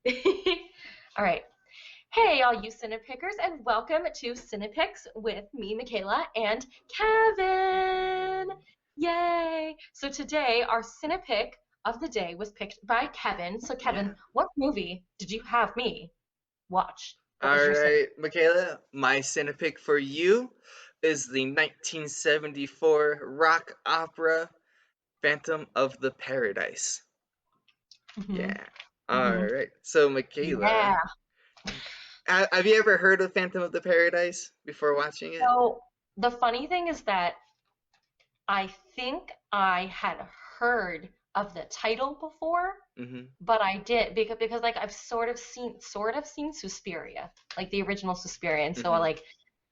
All right. Hey, all you Cine-Pickers, and welcome to Cine-Picks with me, Michaela, and Kevin. Yay! So today, our Cine-Pick of the day was picked by Kevin. So, Yeah. Kevin, what movie did you have me watch? What was All your Cine? right, Michaela, my cinepick for you is the 1974 rock opera Phantom of the Paradise. Mm-hmm. Yeah. All Mm-hmm. right. So, Michaela, Yeah. have you ever heard of Phantom of the Paradise before watching it? So the funny thing is that I think I had heard of the title before, Mm-hmm. but I did because like I've sort of seen Suspiria, like the original Suspiria, and so Mm-hmm. like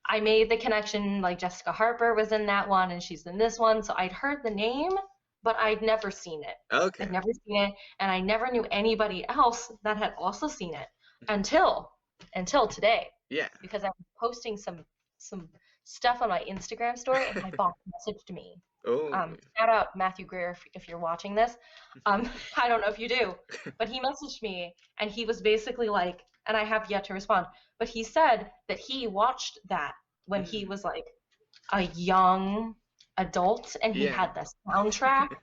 I made the connection like Jessica Harper was in that one and she's in this one, so I'd heard the name, but I'd never seen it. I'd Okay. never seen it, and I never knew anybody else that had also seen it Mhm. until today, Yeah. because I was posting some stuff on my Instagram story and my boss messaged me. Oh. Shout out Matthew Greer if you're watching this. I don't know if you do, but he messaged me and he was basically like, and I have yet to respond, but he said that he watched that when he Mm. was like a young adult and he Yeah. had the soundtrack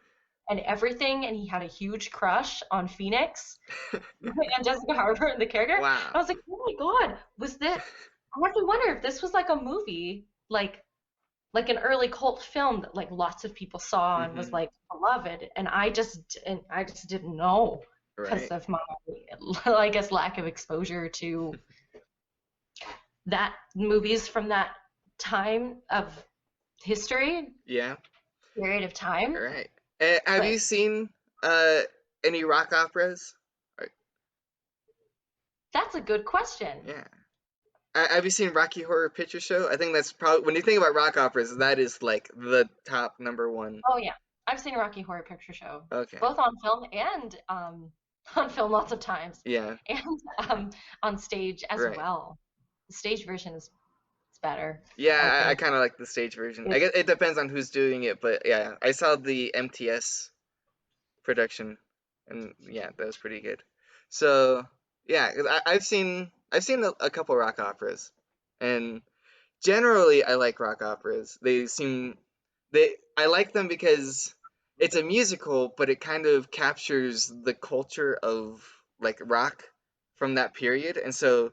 and everything and he had a huge crush on Phoenix and Jessica Harper and the character. I Wow. was like, oh my God, was that? I have to wonder if this was like a movie, like an early cult film that like lots of people saw and was Mm-hmm. like beloved, and I just didn't know because Right. of my I guess lack of exposure to that movies from that time of history Yeah. period of time. All right. Have But you seen uh any rock operas? Or- that's a good question. Yeah. Have you seen Rocky Horror Picture Show? I think that's probably when you think about rock operas, that is like the top number one. Oh yeah, I've seen Rocky Horror Picture Show Okay. both on film and on film lots of times Yeah. and on stage as Right. well. The stage version is better, I Yeah, I think. kind of like the stage version. I It's guess it depends on who's doing it, but yeah, I saw the MTS production, and yeah, that was pretty good. So yeah, 'cause I've seen a couple rock operas, and generally I like rock operas. They I like them because it's a musical, but it kind of captures the culture of like rock from that period, and so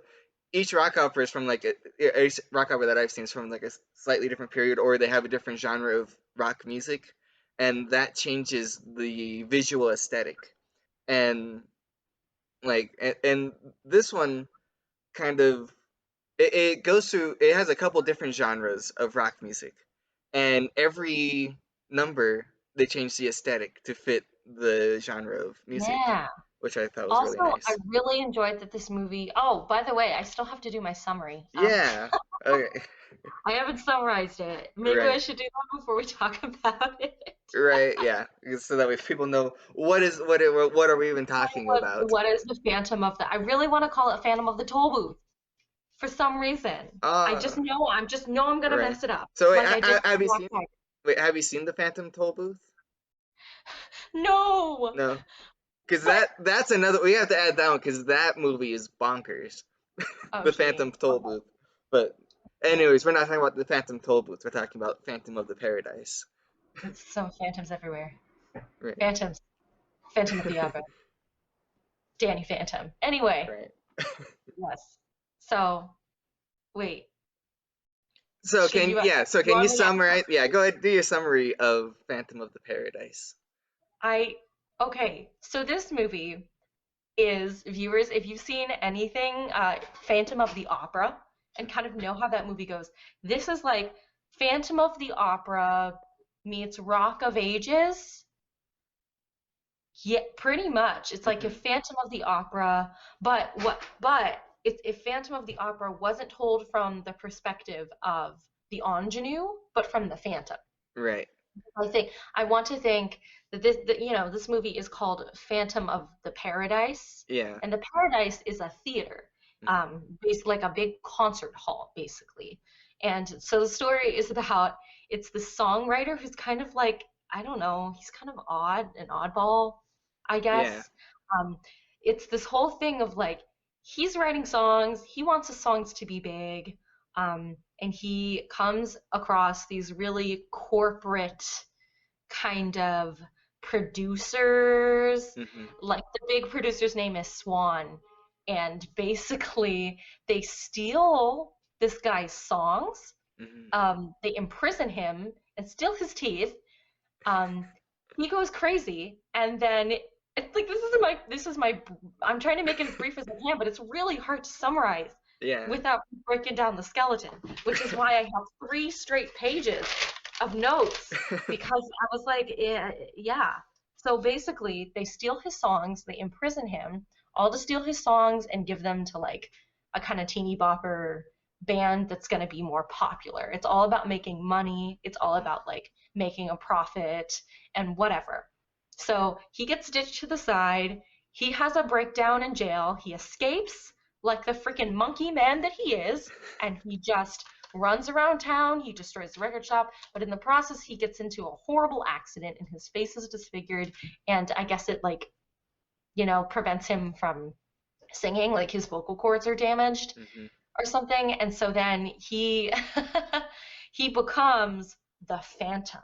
each rock opera is from like each rock opera that I've seen is from like a slightly different period, or they have a different genre of rock music, and that changes the visual aesthetic. And and this one kind of it goes through it has a couple different genres of rock music, and every number they change the aesthetic to fit the genre of music, yeah. which I thought was really Also, I nice. really enjoyed that this movie. Oh, by the way, I still have to do my summary. Yeah. Okay. I haven't summarized it. Maybe I Right. should do that before we talk about it. Right. Yeah. So that way people know what are we even talking about. What is the Phantom of the? I really want to call it Phantom of the Toll Booth for some reason. Uh I just know I'm gonna right. mess it up. So wait, Like I did have you Black seen Tiger. the Phantom Toll Booth? No. No. Because What? that's another we have to add that one because that movie is bonkers. The Okay. Phantom Toll Okay. Booth. But Okay. anyways, we're not talking about the Phantom Toll Booth. We're talking about Phantom of the Paradise. It's some phantoms everywhere. Right. Phantoms. Phantom of the Opera. Danny Phantom. Anyway, Right. yes. So, wait. So Should can you? yeah, so You can you want me to? summarize yeah, go ahead do your summary of Phantom of the Paradise. I. Okay. So this movie is viewers. If you've seen anything, Phantom of the Opera, and kind of know how that movie goes, this is like Phantom of the Opera meets Rock of Ages. Yeah, pretty much. It's like Hmm. if Phantom of the Opera, but if Phantom of the Opera wasn't told from the perspective of the ingenue, but from the Phantom. Right. I want to think that this movie is called Phantom of the Paradise, Yeah. and the Paradise is a theater, Hmm. basically like a big concert hall, basically. And so the story is about it's the songwriter who's kind of like I don't know, he's kind of odd, an oddball, I Yeah. guess. Um, it's this whole thing of like he's writing songs, he wants his songs to be big, and he comes across these really corporate kind of producers. Mhm. Like the big producer's name is Swan, and basically they steal this guy's songs. Mhm. They imprison him and steal his teeth. um, he goes crazy, and then it's like this is my. I'm trying to make it as brief as I can, but it's really hard to summarize Yeah. without breaking down the skeleton, which is why I have 3 straight pages of notes because I was like, yeah. So basically, they steal his songs, they imprison him, all to steal his songs and give them to like a kind of teeny bopper band that's going to be more popular. It's all about making money. It's all about like making a profit and whatever. So he gets ditched to the side. He has a breakdown in jail. He escapes like the freaking monkey man that he is, and he just runs around town. He destroys the record shop, but in the process, he gets into a horrible accident, and his face is disfigured. And I guess it like prevents him from singing. Like his vocal cords are damaged Mhm. or something. And so then he he becomes the Phantom,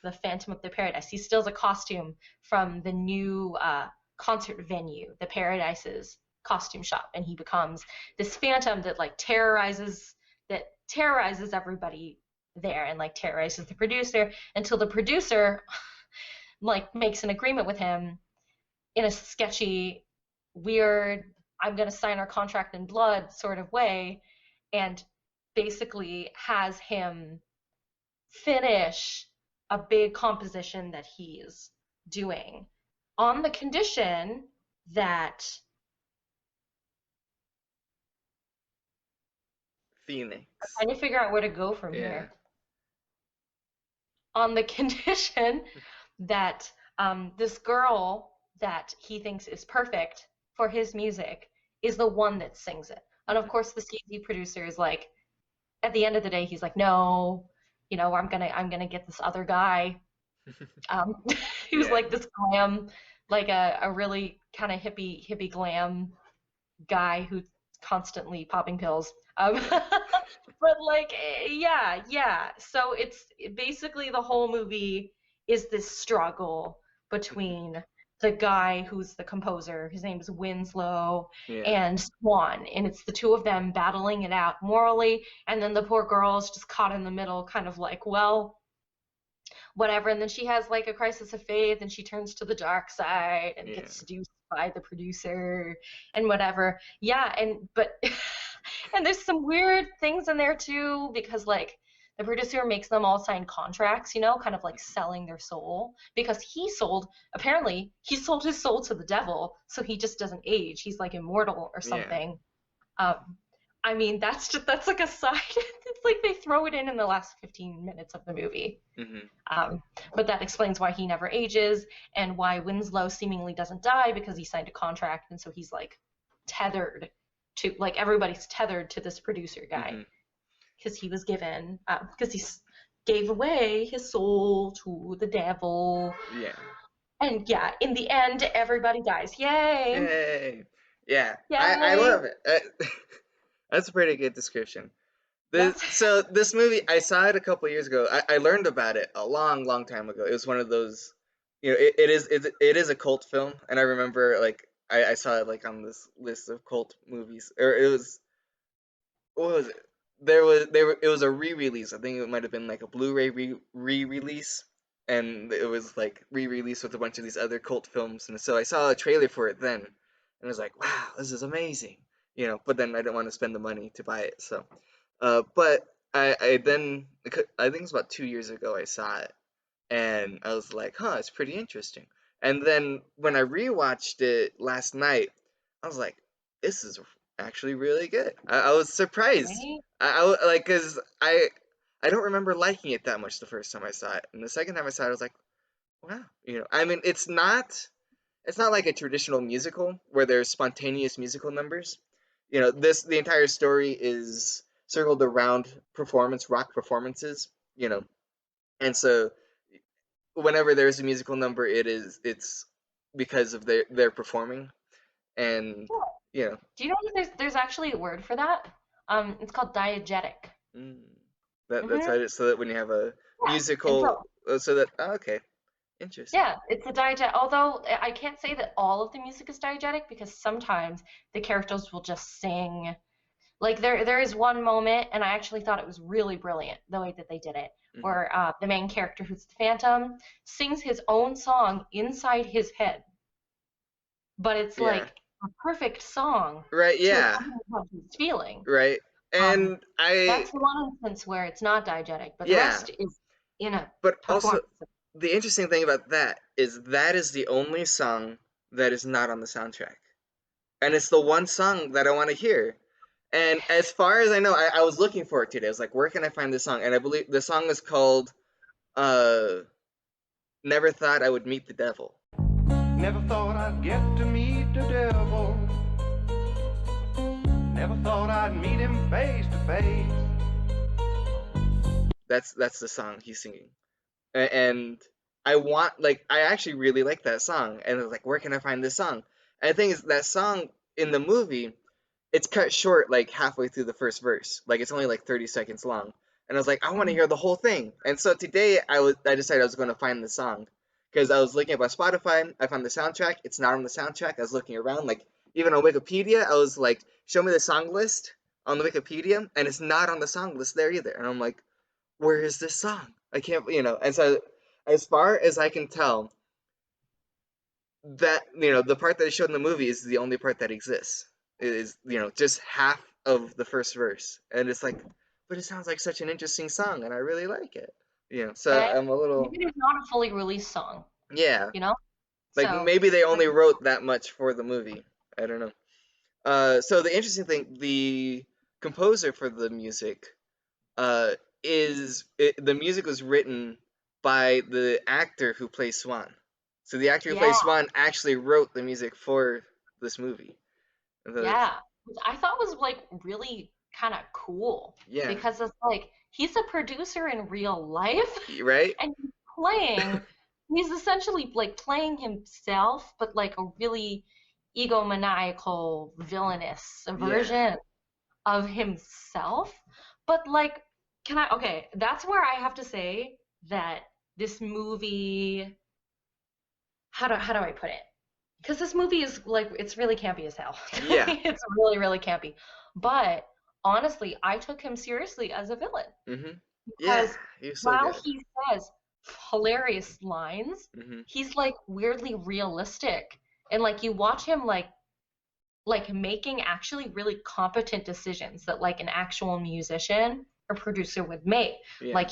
the Phantom of the Paradise. He steals a costume from the new concert venue, the Paradise's costume shop, and he becomes this Phantom that like terrorizes everybody there and like terrorizes the producer until the producer like makes an agreement with him in a sketchy, weird, I'm going to sign our contract in blood sort of way, and basically has him finish a big composition that he's doing on the condition that I'm Phoenix. trying to figure out where to go from Yeah. here. On the condition that this girl that he thinks is perfect for his music is the one that sings it. And of Mhm. course, the CD producer is like, at the end of the day, he's like, no, I'm gonna get this other guy, um, who's Yeah. like this glam, like a really kind of hippie glam guy who's constantly popping pills. Yeah. But like, yeah, yeah. So it's basically the whole movie is this struggle Mhm. between the guy who's the composer, his name is Winslow, Yeah. and Swan, and it's the two of them battling it out morally, and then the poor girl is just caught in the middle, kind of like, well, whatever. And then she has like a crisis of faith and she turns to the dark side and Yeah. gets seduced by the producer and whatever. Yeah, and but and there's some weird things in there too because like the producer makes them all sign contracts, kind of like selling their soul because apparently he sold his soul to the devil, so he just doesn't age. He's like immortal or Yeah. something. Um, I mean, that's like a side. It's like they throw it in the last 15 minutes of the movie. Mhm. Um, but that explains why he never ages and why Winslow seemingly doesn't die because he signed a contract and so he's like tethered to like everybody's tethered to this producer guy Mhm. because he was given because he gave away his soul to the devil. Yeah. And yeah, in the end, everybody dies. Yay! Yay. Yeah. I Yay! love it. That's a pretty good description. That's This movie, I saw it a couple years ago. I learned about it a long, long time ago. It was one of those, it is a cult film, and I remember like I saw it like on this list of cult movies, or it was what was it? It was a re-release. I think it might have been like a Blu-ray re-release, and it was like re-released with a bunch of these other cult films. And so I saw a trailer for it then, and I was like, wow, this is amazing, But then I didn't want to spend the money to buy it, so. But I then I think it's about 2 years ago I saw it, and I was like, huh, it's pretty interesting. And then when I rewatched it last night, I was like, this is actually really good. I was surprised. right. Like, cause I don't remember liking it that much the first time I saw it, and the second time I saw it, I was like, wow. I mean, it's not like a traditional musical where there's spontaneous musical numbers. The entire story is circled around rock performances. You know, and so whenever there's a musical number, it's because of their performing. and Yeah. you know, Do you know that there's actually a word for that? It's called diegetic. mm, that's how Hmm. it is. So that when you have a Yeah. And musical, so so that okay, interesting. yeah, it's a diegetic. Although I can't say that all of the music is diegetic because sometimes the characters will just sing. Like there is one moment, and I actually thought it was really brilliant the way that they did it, Hmm. where the main character, who's the Phantom, sings his own song inside his head, but it's Yeah. like a perfect song Right. to Yeah. accompany what he's feeling. Right. Um, And I that's the one instance where it's not diegetic, but the yeah. rest is in a But also, performance. the interesting thing about that is the only song that is not on the soundtrack. And it's the one song that I want to hear. And as far as I know, I was looking for it today. I was like, where can I find this song? And I believe the song is called uh, Never Thought I Would Meet the Devil. Never thought I'd get to meet the devil. Never thought I'd meet him face to face. That's the song he's singing. And I actually really like that song. And I was like, where can I find this song? And the thing is, that song in the movie, it's cut short like halfway through the first verse. Like it's only like 30 seconds long. And I was like, I want to hear the whole thing. And so today I decided I was going to find the song because I was looking at my Spotify. I found the soundtrack. It's not on the soundtrack. I was looking around, like even on Wikipedia. I was like, show me the song list on the Wikipedia, and it's not on the song list there either. And I'm like, where is this song? I can't, And so, as far as I can tell, that the part that I showed in the movie is the only part that exists. It is just half of the first verse, and it's like, but it sounds like such an interesting song, and I really like it. So Okay? I'm a little, Maybe it's not a fully released song, yeah, you know? like So, maybe they like, only wrote that much for the movie. I don't know. So the interesting thing, the composer for the music, uh, the music was written by the actor who plays Swan. So the actor who yeah, plays Swan actually wrote the music for this movie. And so yeah. Which I thought was like really kind of cool yeah, because it's like he's a producer in real life right? and he's essentially like playing himself, but like a really egomaniacal, villainous Yeah, version of himself. But like, okay, that's where I have to say that this movie, how do I put it? Because this movie is like it's really campy as hell. yeah, It's really, really campy. But honestly, I took him seriously as a villain mhm, yeah. because He was so while good. he says hilarious lines, Mhm, he's like weirdly realistic. And like you watch him like making actually really competent decisions that like an actual musician or producer would make. yeah, Like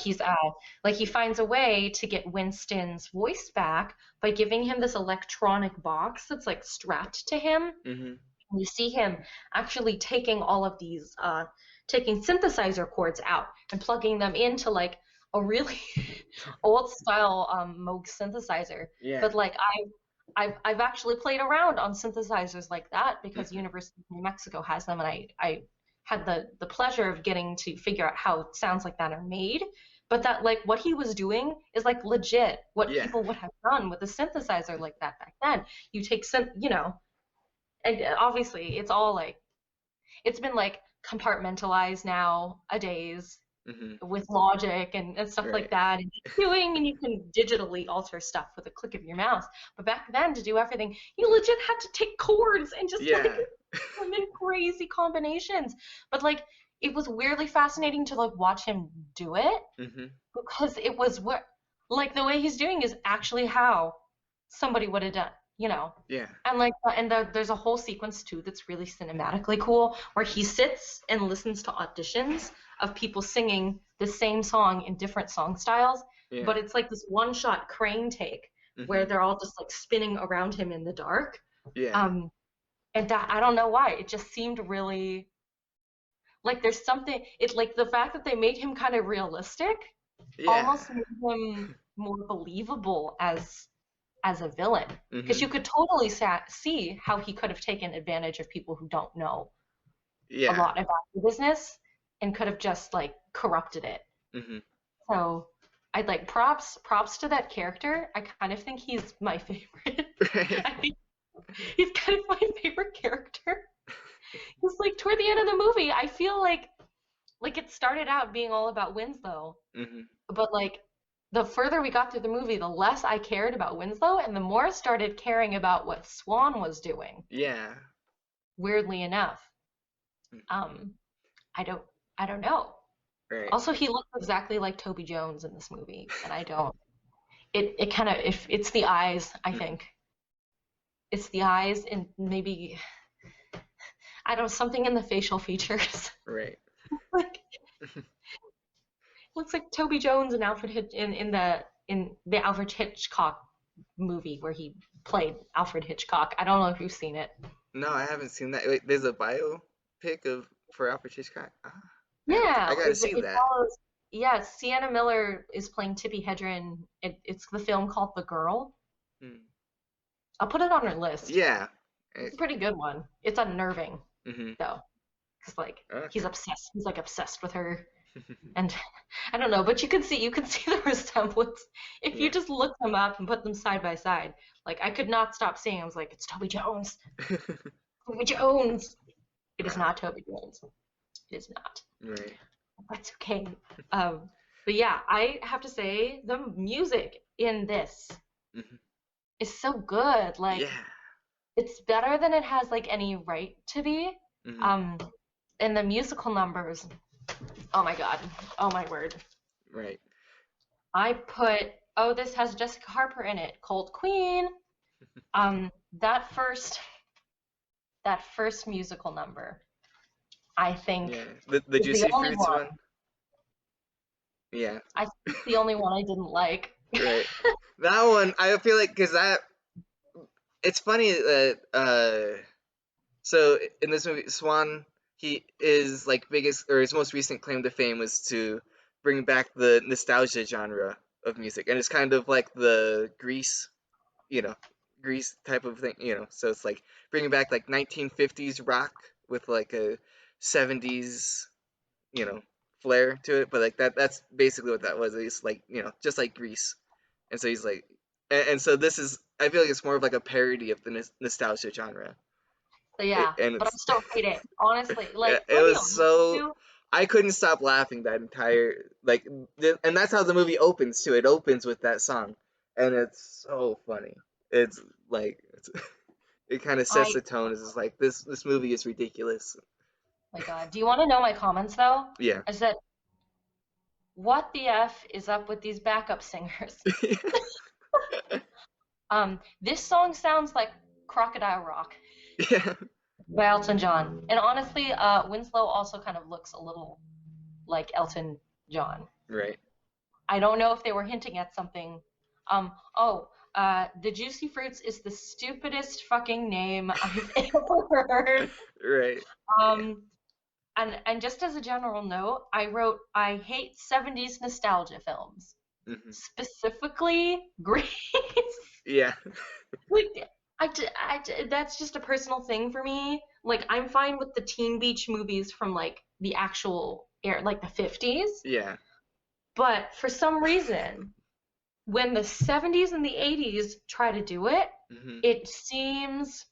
like he finds a way to get Winston's voice back by giving him this electronic box that's like strapped to him. mhm, You see him actually taking all of these taking synthesizer cords out and plugging them into like a really old style Moog synthesizer. yeah, But like I've actually played around on synthesizers like that because mhm, University of New Mexico has them, and I had the pleasure of getting to figure out how sounds like that are made. But that like what he was doing is like legit what yeah, people would have done with a synthesizer like that back then. You take and obviously it's all like it's been like compartmentalized nowadays mhm, with logic and stuff like right, that and doing and you can digitally alter stuff with a click of your mouse, but back then to do everything you legit had to take chords and just like yeah, them in crazy combinations. But like it was weirdly fascinating to like watch him do it mhm, because it was what like the way he's doing is actually how somebody would have done. yeah, And like there's a whole sequence too that's really cinematically cool where he sits and listens to auditions of people singing the same song in different song styles, yeah, but it's like this one shot crane take where mhm, they're all just like spinning around him in the dark. yeah, um and that I don't know why it just seemed really like there's something it like the fact that they made him kind of realistic yeah, almost made him more believable as a villain because mhm, you could totally see how he could have taken advantage of people who don't know a yeah, lot about the business and could have just like corrupted it. mhm, So I'd like props to that character. I kind of think he's my favorite. I think He's kind of my favorite character. It's like toward the end of the movie, I feel like it started out being all about Winslow, Hmm. but like the further we got through the movie, the less I cared about Winslow, and the more I started caring about what Swan was doing. Yeah. Weirdly enough, Mm. um, I don't, I don't know. Right. Also, he looks exactly like Toby Jones in this movie, and I don't. It kind of if it's the eyes, I Mhm. think. It's the eyes and maybe I don't know, something in the facial features. Right. Like looks like Toby Jones and Alfred in the Alfred Hitchcock movie where he played Alfred Hitchcock. I don't know if you've seen it. No, I haven't seen that. Wait, there's a biopic of for Alfred Hitchcock. Ah, I Yeah, gotta see it that. follows. Yeah, Sienna Miller is playing Tippi Hedren. It's the film called The Girl. Hmm. I'll put it on her list. Yeah. It's a pretty good one. It's unnerving Mm-hmm. though, because like he's Okay. obsessed. He's like obsessed with her, and I don't know, but you can see the resemblance if you Yeah. just look them up and put them side by side. Like I could not stop seeing. I was like, it's Toby Jones. Toby Jones. It is Wow. not Toby Jones. It is not. Right. That's okay. But yeah, I have to say the music in this Hmm. is so good. Like Yeah. it's better than it has like any right to be. Hmm. Um, and the musical numbers. Oh my God. Oh my word. Right. I put, oh, this has Jessica Harper in it, Cold Queen. Um, that first that first musical number, I think, Yeah. The is the Juicy only Fruits one. one. Yeah. I think it's the only one I didn't like. Right. That one, I feel like, because it's funny that so in this movie, Swan, he is like biggest or his most recent claim to fame was to bring back the nostalgia genre of music, and it's kind of like the Grease, you know, Grease type of thing, So it's like bringing back like 1950s rock with like a 70s, you know, flair to it, but like that's basically what that was. It's like, just like Grease. And so he's like, and so this is, I feel like it's more of like a parody of the nostalgia genre. So yeah, And but I it's, still hate it. Honestly, like it to be was honest with so, you, I couldn't stop laughing that entire, like, and that's how the movie opens too. It opens with that song, and it's so funny. It's like, it kind of sets I the tone. It's just like, this movie is ridiculous. my God. Do you want to know my comments though? Yeah. I said, what the F is up with these backup singers? This song sounds like Crocodile Rock Yeah. by Elton John. And honestly, Winslow also kind of looks a little like Elton John. Right. I don't know if they were hinting at something. The Juicy Fruits is the stupidest fucking name I've ever heard. Right. Yeah. Um, and just as a general note, I wrote I hate 70s nostalgia films, Hmm. specifically Grease. Yeah. Like that's just a personal thing for me. Like I'm fine with the Teen Beach movies from like the actual era, like the 50s, Yeah. but for some reason, when the 70s and the 80s try to do it, Hmm. it seems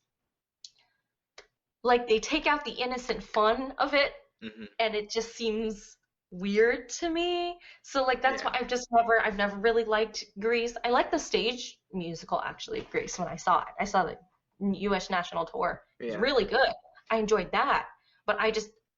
like they take out the innocent fun of it Hmm. and it just seems weird to me. So like that's Yeah. why I've never really liked Grease. I like the stage musical actually of Grease when I saw it. I saw the US national tour. It was Yeah. really good. I enjoyed that. But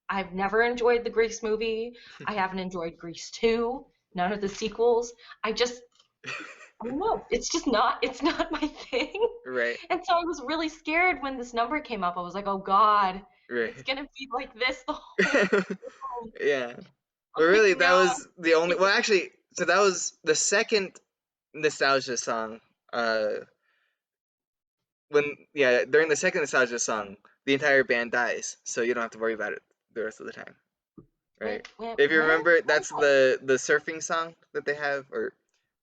I've never enjoyed the Grease movie. I haven't enjoyed Grease 2, none of the sequels. I don't know. It's not my thing. Right. And so I was really scared when this number came up. I was like, oh God, it's Right. gonna be like this the whole film. Yeah. I'm But like, really, that no. was the only. Well, actually, so that was the second nostalgia song. When during the second nostalgia song, the entire band dies, so you don't have to worry about it the rest of the time, right? Wait, If you what? remember, that's the surfing song that they have, or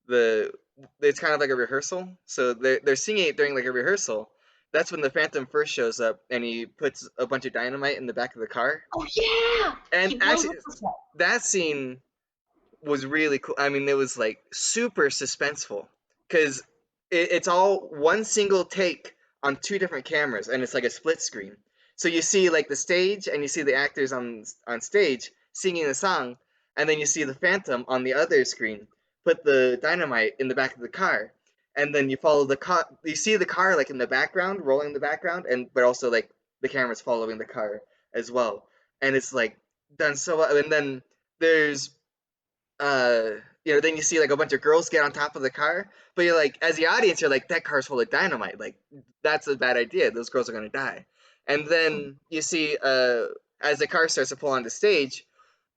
the it's kind of like a rehearsal. So they're singing it during like a rehearsal. That's when the Phantom first shows up, and he puts a bunch of dynamite in the back of the car. Oh yeah, And he blows actually, up the set. that scene was really cool. I mean, it was like super suspenseful because it's all one single take on two different cameras, and it's like a split screen. So you see like the stage, and you see the actors on stage singing the song, and then you see the Phantom on the other screen put the dynamite in the back of the car, and then you follow the car. You see the car like in the background, rolling in the background, and but also like the camera's following the car as well, and it's like done so well. And then there's uh then you see like a bunch of girls get on top of the car, but you're like, as the audience, you're like, that car's full of dynamite, like that's a bad idea, those girls are going to die. And then you see as the car starts to pull onto stage,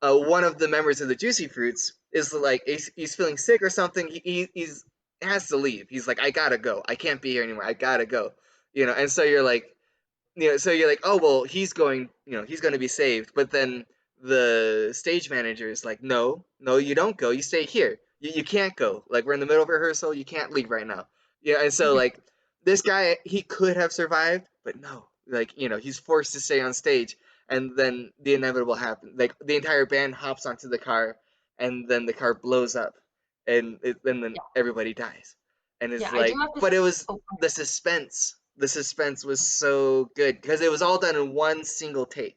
one of the members of the Juicy Fruits is like, he's feeling sick or something. He's has to leave. He's like, I gotta go, I can't be here anymore, I gotta go. And so you're like, oh well, he's going to be saved. But then the stage manager is like, no, no, you don't go. You stay here. You can't go. Like, we're in the middle of rehearsal. You can't leave right now. Yeah, and so Mhm. like this guy, he could have survived, but no, like he's forced to stay on stage. And then the inevitable happens. Like the entire band hops onto the car, and then the car blows up, and then Yeah, everybody dies. And yeah. it's I do like, have this. but it was Oh, the suspense. The suspense was so good because it was all done in one single take,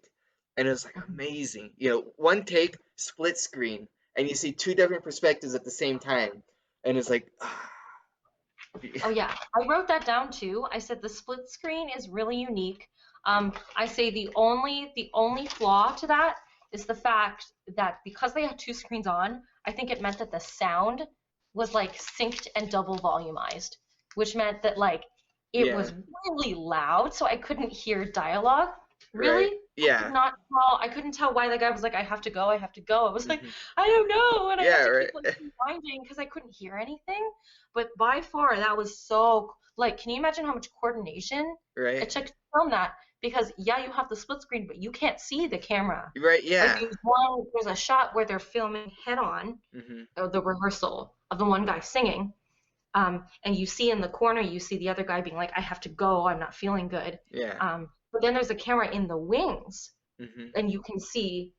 and it was like mhm. amazing. One take, split screen, and you see two different perspectives at the same time, and it's like, Oh yeah, I wrote that down too. I said the split screen is really unique. I say the only flaw to that is the fact that because they had two screens on, I think it meant that the sound was like synced and double volumized, which meant that like it yeah, was really loud, so I couldn't hear dialogue. Really? right, I could yeah, not tell. I couldn't tell why the guy was like, I have to go, I have to go. I was like, hmm I don't know, and I had yeah, to keep right, like rewinding because I couldn't hear anything. But by far, that was so like, can you imagine how much coordination it right, took to film that? Because yeah, you have the split screen, but you can't see the camera. right, Like yeah, there's a shot where they're filming head on hmm the rehearsal of the one guy singing. And you see in the corner, you see the other guy being like, I have to go, I'm not feeling good. yeah, But then there's a camera in the wings, hmm and you can see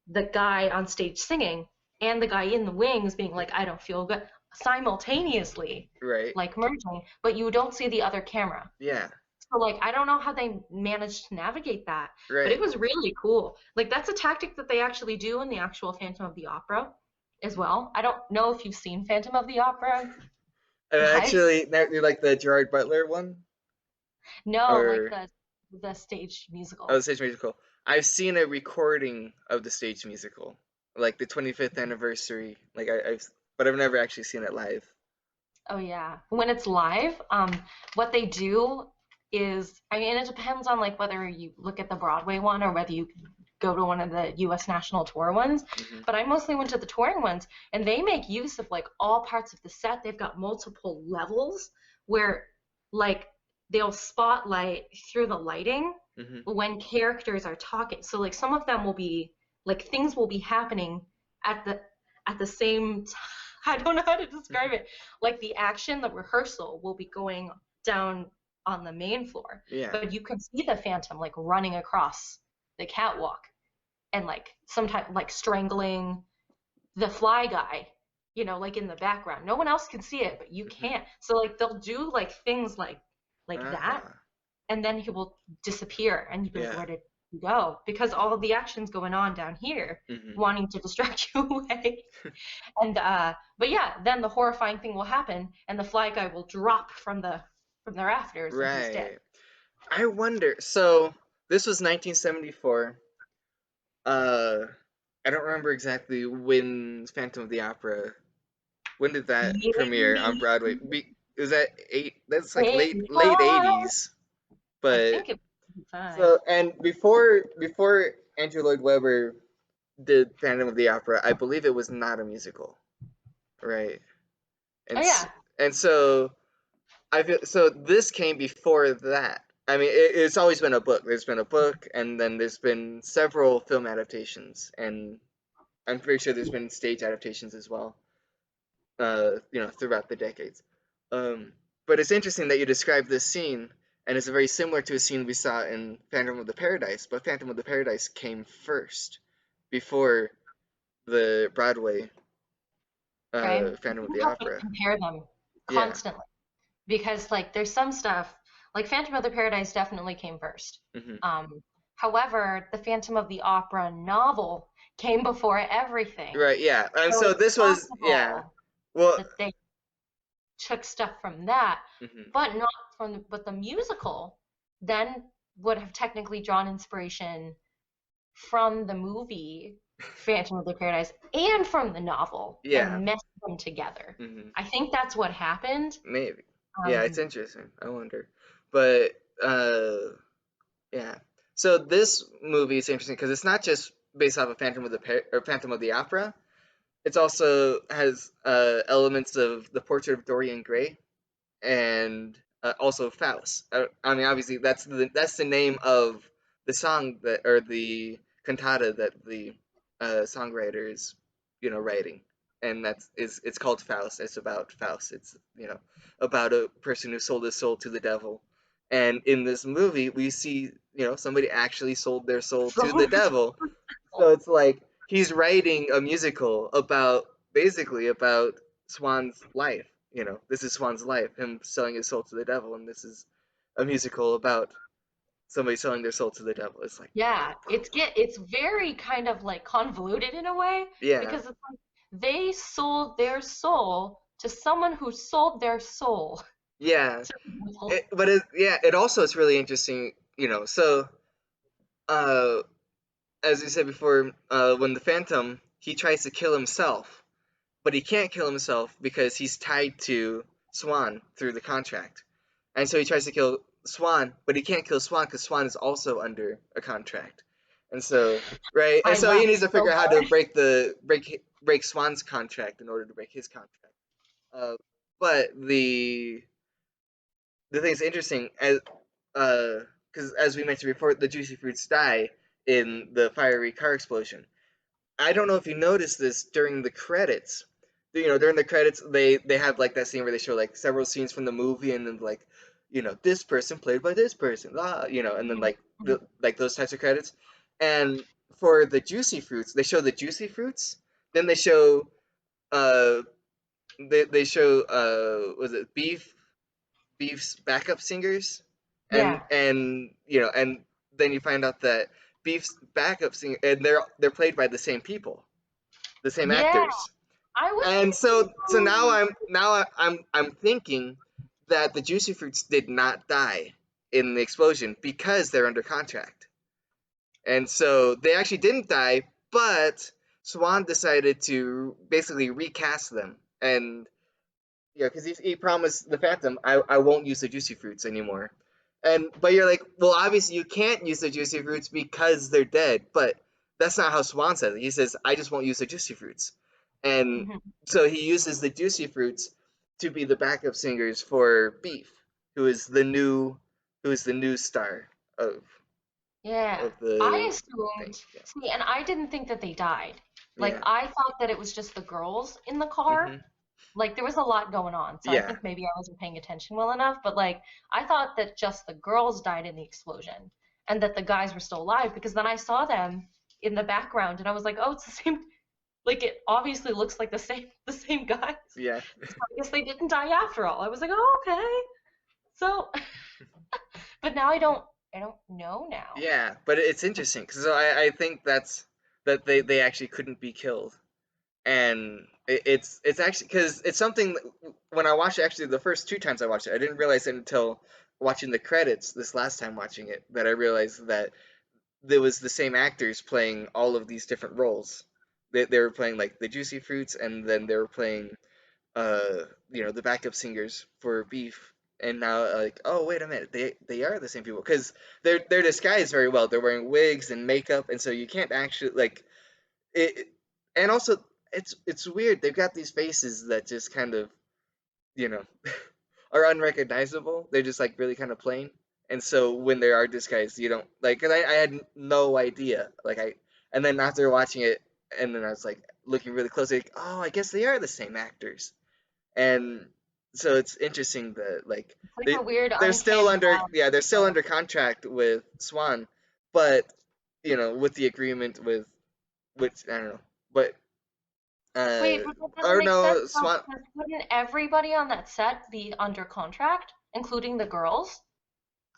the guy on stage singing and the guy in the wings being like, I don't feel good, simultaneously, right, like merging, but you don't see the other camera. yeah, So, like, I don't know how they managed to navigate that, but right. it was really cool. Like, that's a tactic that they actually do in the actual Phantom of the Opera as well. I don't know if you've seen Phantom of the Opera live. Actually, now you like the Gerard Butler one, No, like or the stage oh, the musical. stage musical? I've seen a recording of the stage musical, like the 25th anniversary. Like but I've never actually seen it live. Oh yeah. When it's live, what they do is, I mean, it depends on like whether you look at the Broadway one or whether you go to one of the US National Tour ones. Hmm. But I mostly went to the touring ones, and they make use of like all parts of the set. They've got multiple levels where like they'll spotlight through the lighting Hmm. when characters are talking. So like some of them will be like things will be happening at the same time. I don't know how to describe it. Like the action, the rehearsal will be going down on the main floor, Yeah. but you can see the Phantom like running across the catwalk and like sometimes like strangling the fly guy, like in the background. No one else can see it, but you Hmm. can't. So like they'll do like things like that, Ah. and then he will disappear, and you'd be like, Yeah. where did he go? Because all of the action's going on down here, Hmm. wanting to distract you away. And but yeah, then the horrifying thing will happen, and the fly guy will drop from the rafters, and he's dead. Right. I wonder. So this was 1974. Uh, I don't remember exactly when Phantom of the Opera. When did that premiere on Broadway? Was that eight? That's like late 85. 80s. I But think it was 85. so, and before Andrew Lloyd Webber did Phantom of the Opera, I believe it was not a musical, right? Oh And yeah, and so I feel so this came before that. I mean, it's always been a book. There's been a book, and then there's been several film adaptations, and I'm pretty sure there's been stage adaptations as well. Throughout the decades. Um, but it's interesting that you described this scene, and it's very similar to a scene we saw in Phantom of the Paradise. But Phantom of the Paradise came first, before the Broadway right. Phantom of You the have to Opera. compare them Yeah. constantly because like there's some stuff Like Phantom of the Paradise definitely came first. Hmm. Um, However, the Phantom of the Opera novel came before everything. Right, yeah. And So so it's this was, yeah. possible Well, that they took stuff from that, hmm, but not from but the musical then would have technically drawn inspiration from the movie Phantom of the Paradise and from the novel yeah. and meshed them together. Hmm. I think that's what happened. Maybe. Yeah, it's Um, interesting. I wonder. But yeah. So this movie is interesting because it's not just based off of Phantom of the Opera. It also has elements of the Portrait of Dorian Gray and also Faust. I mean, obviously that's the name of the song that or the cantata that the songwriter is writing, and it's called Faust. It's about Faust. It's about a person who sold his soul to the devil, and in this movie we see somebody actually sold their soul to the so devil. So it's like he's writing a musical about basically about Swan's life. This is Swan's life, him selling his soul to the devil, and this is a musical about somebody selling their soul to the devil. It's like, yeah, it's very kind of like convoluted in a way yeah, because it's like they sold their soul to someone who sold their soul yeah. to people. But it also is really interesting. So uh, as we said before, when the Phantom he tries to kill himself, but he can't kill himself because he's tied to Swan through the contract. And so he tries to kill Swan, but he can't kill Swan because Swan is also under a contract. And so, right, and I so he laughed needs to so figure out how to hard. break Swan's contract in order to break his contract. Uh, but the thing is interesting as because as we mentioned before, the juicy fruits die in the fiery car explosion. I don't know if you noticed this during the credits. During the credits, they have like that scene where they show like several scenes from the movie, and then like, this person played by this person, and then Mhm, like mhm. those types of credits. And for the juicy fruits, they show the juicy fruits. Then they show uh they show was it Beef's backup singers, and Yeah. and then you find out that Beef's backup singer and they're played by the same people, the same Yeah. actors. I was And thinking, so now I'm thinking that the Juicy Fruits did not die in the explosion because they're under contract. And so they actually didn't die, but Swan decided to basically recast them. And because he promised the Phantom, I won't use the Juicy Fruits anymore. But you're like, well, obviously you can't use the Juicy Fruits because they're dead. But that's not how Swan says it. He says, I just won't use the Juicy Fruits. And mhm. so he uses the Juicy Fruits to be the backup singers for Beef, who is the new star of Yeah. I the thing. assumed, Yeah. see, and I didn't think that they died. Like Yeah. I thought that it was just the girls in the car. Hmm. Like there was a lot going on, so I Yeah. think maybe I wasn't paying attention well enough, but like I thought that just the girls died in the explosion and that the guys were still alive because then I saw them in the background and I was like, "Oh, it's the same like it obviously looks like the same guys." Yeah. So I guess they didn't die after all. I was like, "Oh, okay." So, but now I don't know now. Yeah, but it's interesting because I think that they actually couldn't be killed, and it's actually because it's something when I watched it, actually the first two times I watched it, I didn't realize it until watching the credits this last time watching it that I realized that there was the same actors playing all of these different roles. They were playing like the Juicy Fruits, and then they were playing the backup singers for Beef, and now like, oh wait a minute, they are the same people because they're disguised very well. They're wearing wigs and makeup, and so you can't actually like it. And also, it's weird. They've got these faces that just kind of you know are unrecognizable. They're just like really kind of plain. And so when they are disguised, you don't like. And I had no idea. And then after watching it, and then I was like looking really closely, like, oh, I guess they are the same actors. And so it's interesting that like It's like they a weird they're still uncanny under valley yeah they're still there. under contract with Swan, but with the agreement with which I don't know, but Wait, but that doesn't or make sense no though, Swan because wouldn't everybody on that set be under contract, including the girls?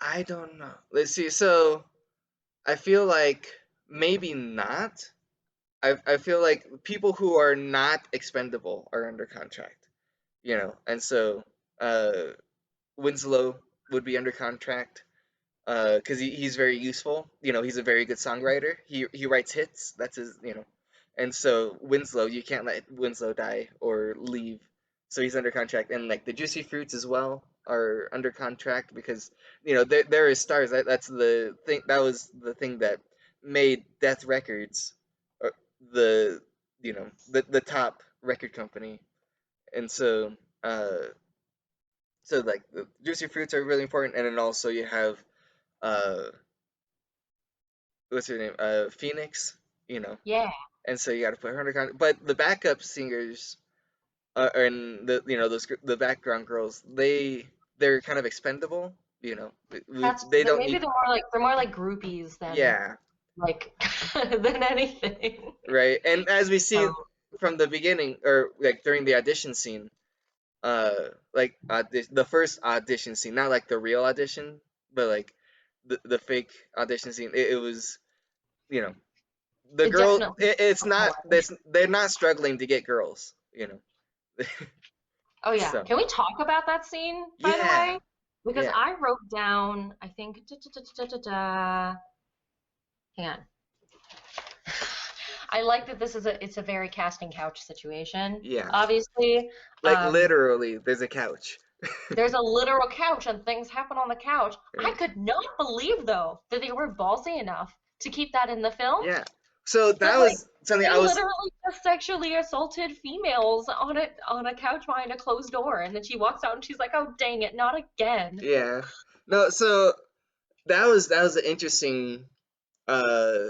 I don't know. Let's see. So I feel like maybe not. I feel like people who are not expendable are under contract, and so uh, Winslow would be under contract because he's very useful. He's a very good songwriter. He writes hits. That's his. And so Winslow, you can't let Winslow die or leave. So he's under contract, and like the Juicy Fruits as well are under contract because they're his stars. That's the thing. That was the thing that made Death Records, the the top record company, and uh, so like the Juicy Fruits are really important, and then also you have uh what's her name? Phoenix, you know. Yeah. And so you got to put her under contract. But the backup singers and the background girls, they're kind of expendable, they don't Maybe need. they're more like groupies than Yeah, like than anything. right. And as we see So from the beginning, or like during the audition scene, like the first audition scene, not like the real audition, but like the fake audition scene, it was, you know, the it girl, definitely it's felt not hilarious. this, they're not struggling to get girls. Oh yeah. So Can we talk about that scene, by the yeah, way? Because yeah. I wrote down, I think, hang on. I like that it's a very casting couch situation. Yeah, Obviously, like literally, there's a couch. there's a literal couch and things happen on the couch. I Right. could not believe though that they were ballsy enough to keep that in the film. Yeah. So That that like was something they I was. literally just sexually assaulted females on a couch behind a closed door, and then she walks out and she's like, "Oh dang it, not again." Yeah. No. So that was an interesting uh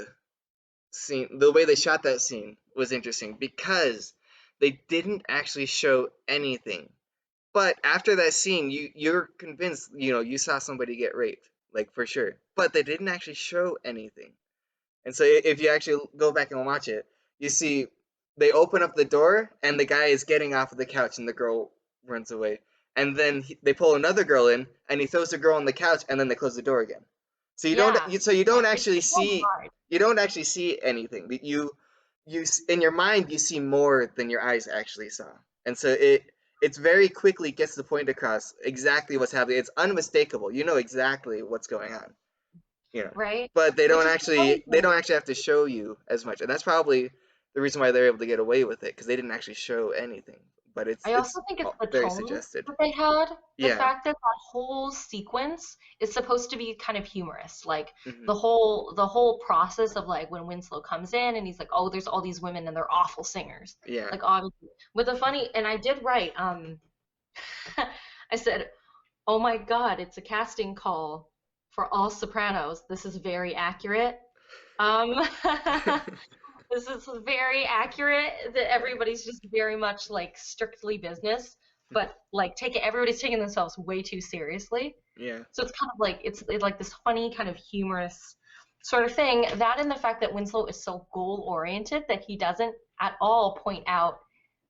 scene. The way they shot that scene was interesting because they didn't actually show anything. But after that scene, you're convinced, you saw somebody get raped, like for sure. But they didn't actually show anything. And so if you actually go back and watch it, you see they open up the door and the guy is getting off of the couch and the girl runs away. And then they pull another girl in and he throws the girl on the couch and then they close the door again. So you don't Yeah, so you yeah, don't actually it's so see hard. you don't actually see anything. You in your mind you see more than your eyes actually saw. And so it's very quickly gets the point across exactly what's happening. It's unmistakable. You know exactly what's going on you know Right? but they Which don't is the funny actually they thing. don't actually have to show you as much, and that's probably the reason why they're able to get away with it, because they didn't actually show anything, but it's I it's also think it's the very tone suggested. that they had. The Yeah. fact that that whole sequence is supposed to be kind of humorous. Like Hmm. the whole process of like when Winslow comes in and he's like, "Oh, there's all these women and they're awful singers." Yeah. Like obviously. With the funny and I did write I said, "Oh my God, it's a casting call for all sopranos. This is very accurate." Um This is very accurate that everybody's just very much like strictly business, but like everybody's taking themselves way too seriously. Yeah. So it's kind of like it's like this funny kind of humorous sort of thing. That and the fact that Winslow is so goal oriented that he doesn't at all point out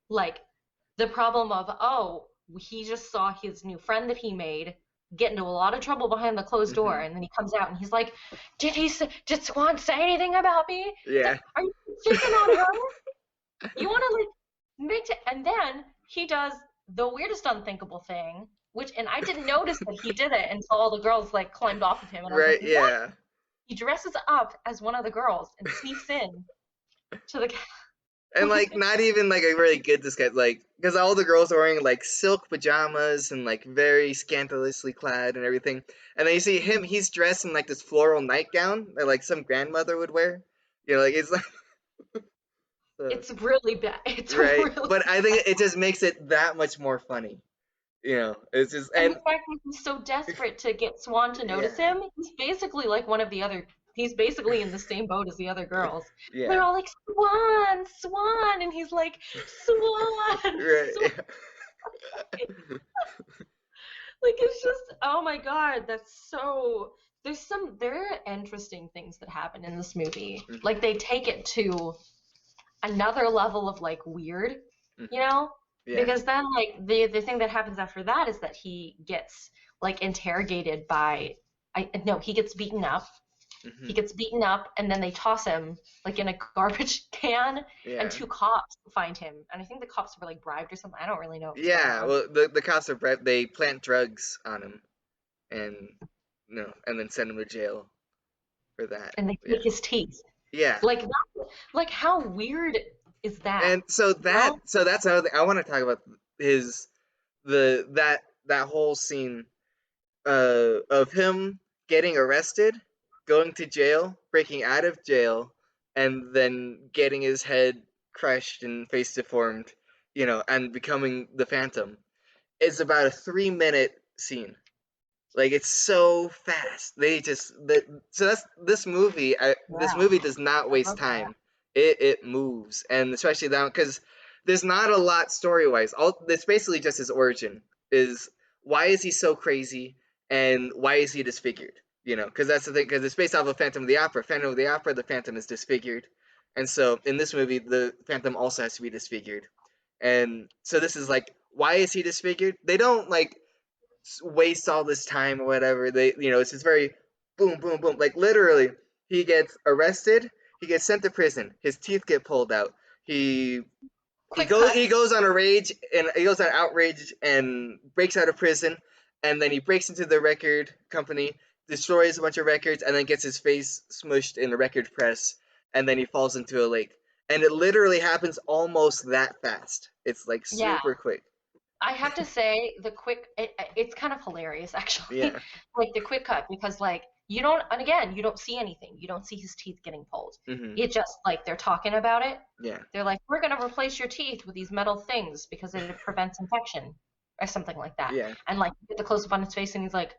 like the problem of, oh, he just saw his new friend that he made get into a lot of trouble behind the closed door, Hmm. and then he comes out and he's like, did Swan say anything about me? Yeah. Are you picking on her? You want to like make it, and then he does the weirdest unthinkable thing, which, and I didn't notice that he did it until all the girls like climbed off of him, and I was like, Right. what? Yeah. He dresses up as one of the girls and sneaks in to the And like not even like a really good disguise, like because all the girls are wearing like silk pajamas and like very scantalously clad and everything, and then you see him, he's dressed in like this floral nightgown that like some grandmother would wear, like it's like uh, It's really bad. It's right. really But I think it just makes it that much more funny. It's just, And and the fact that he's so desperate to get Swan to notice yeah, him, he's basically like one of the other. He's basically in the same boat as the other girls. They're yeah, all like, Swan, Swan, and he's like, Swan, right, Swan. Like it's just, oh my God, that's so. There are interesting things that happen in this movie. hmm, Like they take it to another level of like weird, you hmm, know? yeah, Because then like the thing that happens after that is that he gets like interrogated by no, he gets beaten up. Mm-hmm. He gets beaten up, and then they toss him like in a garbage can, Yeah. and 2 cops find him, and I think the cops were like bribed or something. I don't really know what's going Yeah. on. Well, the cops are they plant drugs on him, and and then send him to jail for that. And they Yeah. take his teeth. Yeah. Like that, like how weird is that? And so Well, that's another thing I want to talk about his that whole scene of him getting arrested, going to jail, breaking out of jail, and then getting his head crushed and face deformed, and becoming the Phantom. It's about a 3-minute scene. Like it's so fast. So that's this movie. This yeah, movie does not I waste love that. time. It moves, and especially that because there's not a lot story wise. All it's basically just his origin is why is he so crazy and why is he disfigured? Because that's the thing. Because it's based off of Phantom of the Opera. Phantom of the Opera, the Phantom is disfigured, and so in this movie, the Phantom also has to be disfigured. And so this is like, why is he disfigured? They don't like waste all this time or whatever. It's just very boom, boom, boom. Like literally, he gets arrested, he gets sent to prison, his teeth get pulled out. He Quick cut. he goes on a rage and he goes on outrage and breaks out of prison, and then he breaks into the record company, destroys a bunch of records, and then gets his face smushed in a record press, and then he falls into a lake. And it literally happens almost that fast. It's like Yeah. super quick. I have to say it's kind of hilarious actually. Yeah. Like the quick cut, because like you don't, and again, you don't see anything. You don't see his teeth getting pulled. Hmm. It just like they're talking about it. Yeah. They're like, we're gonna replace your teeth with these metal things because it prevents infection or something like that. Yeah. And like you get the close up on his face and he's like,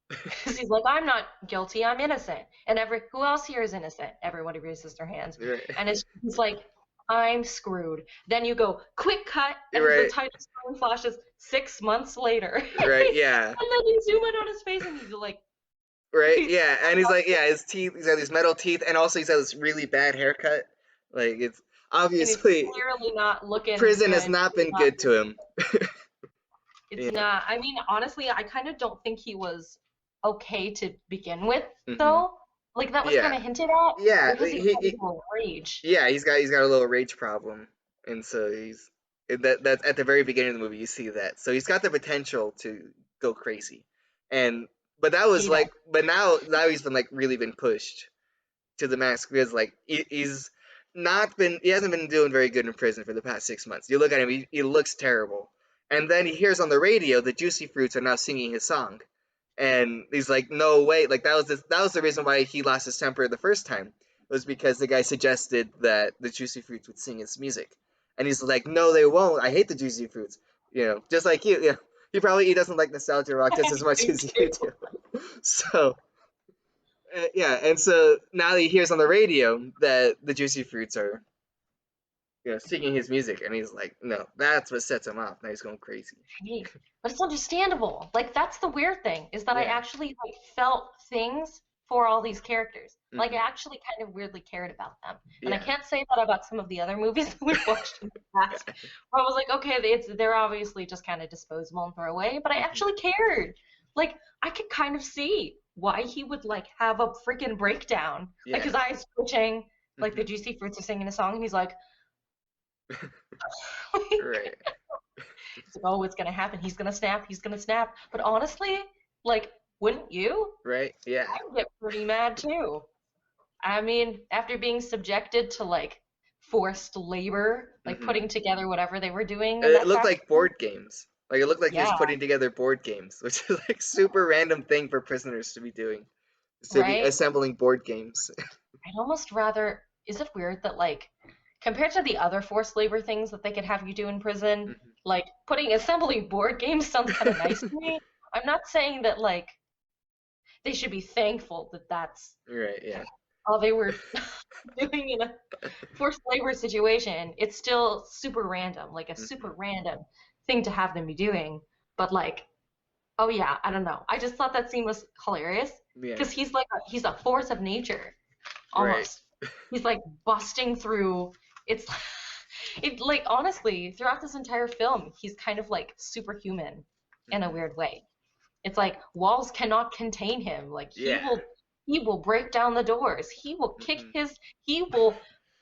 because he's like, I'm not guilty, I'm innocent. And who else here is innocent? Everybody raises their hands. Right. And he's like, I'm screwed. Then you go, quick cut, and Right. the title screen flashes 6 months later. Right, yeah. And then you zoom in on his face and he's like, Right, yeah. And he's like, yeah, his teeth, he's got these metal teeth, and also he's got this really bad haircut. Like, it's and obviously, he's clearly not looking prison good. has not been good to him. It's Yeah. not. I mean, honestly, I kind of don't think he was okay to begin with, Mhm. though. Like that was Yeah. kind of hinted at. Yeah, Because he he- had a little rage. Yeah, he's got a little rage problem, and so that's at the very beginning of the movie you see that. So he's got the potential to go crazy, but that was He like, but now he's been like really been pushed to the max because like he hasn't been doing very good in prison for the past 6 months. You look at him, he looks terrible, and then he hears on the radio the Juicy Fruits are now singing his song. And he's like, no way! Like that was the reason why he lost his temper the first time, was because the guy suggested that the Juicy Fruits would sing his music, and he's like, no, they won't. I hate the Juicy Fruits. Just like you. Yeah, he doesn't like nostalgia rock just as much as you do. So yeah, and so now he hears on the radio that the Juicy Fruits are singing his music, and he's like, no, that's what sets him off. Now he's going crazy. Hey, but it's understandable. Like that's the weird thing is that I Yeah. actually like felt things for all these characters. Like Mhm. I actually kind of weirdly cared about them. And I Yeah. can't say that about some of the other movies that we've watched in the past. Where I was like, okay, they're obviously just kind of disposable and throw away, but I Mhm. actually cared. Like I could kind of see why he would like have a freaking breakdown. Like Yeah. his eyes twitching, like the Mhm. Juicy Fruits are singing a song, and he's like, Right. It's like, oh, it's gonna happen. He's gonna snap. He's gonna snap. But honestly, like, wouldn't you? Right. Yeah. I'd get pretty mad too. I mean, after being subjected to like forced labor, like Mhm. putting together whatever they were doing in It that looked like factory. board games. Like it looked like he was Yeah, putting together board games, which is like super random thing for prisoners to be doing, is to be right? assembling board games. I'd almost rather. Is it weird that like, compared to the other forced labor things that they could have you do in prison, Mhm. like assembling board games sounds kind of nice to me. I'm not saying that like they should be thankful that that's Right. Yeah. all they were doing in a forced labor situation. It's still super random, like a super Mhm. random thing to have them be doing. But like, oh yeah, I don't know. I just thought that scene was hilarious Yeah. because he's a force of nature, Right. almost. He's like busting through. It's like honestly, throughout this entire film, he's kind of like superhuman in a Mhm. weird way. It's like walls cannot contain him. Like Yeah. he will break down the doors. He will kick he will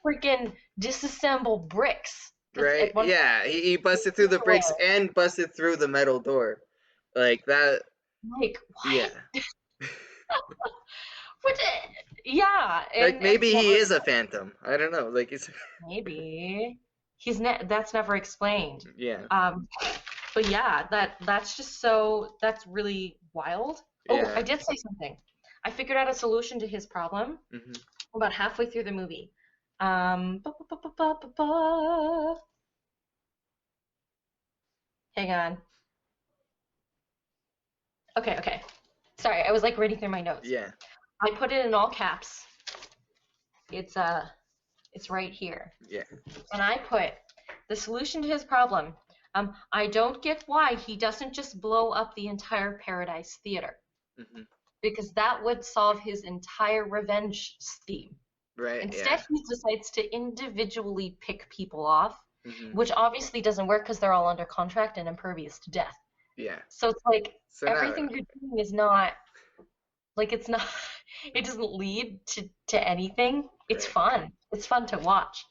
freaking disassemble bricks. Because Right? at one Yeah, he busted through the bricks point, and busted through the metal door. Like that. like Yeah. what? What? Yeah, Like and maybe he never is a phantom. I don't know. Like it's maybe that's never explained. yeah. Um, but yeah, that's just so that's really wild. Oh, I Yeah. did say something. I figured out a solution to his problem Hmm. about halfway through the movie. Ba, ba, ba, ba, ba, ba, ba. Hang on. Okay. Sorry, I was like reading through my notes. Yeah. I put it in all caps. It's it's right here. Yeah. And I put the solution to his problem. I don't get why he doesn't just blow up the entire Paradise Theater, Hmm. because that would solve his entire revenge scheme. Right. Instead, Yeah. he decides to individually pick people off, Hmm. which obviously doesn't work because they're all under contract and impervious to death. Yeah. So it's like So now everything you're doing is not like it's not it doesn't lead to anything. It's right. fun. It's fun to watch.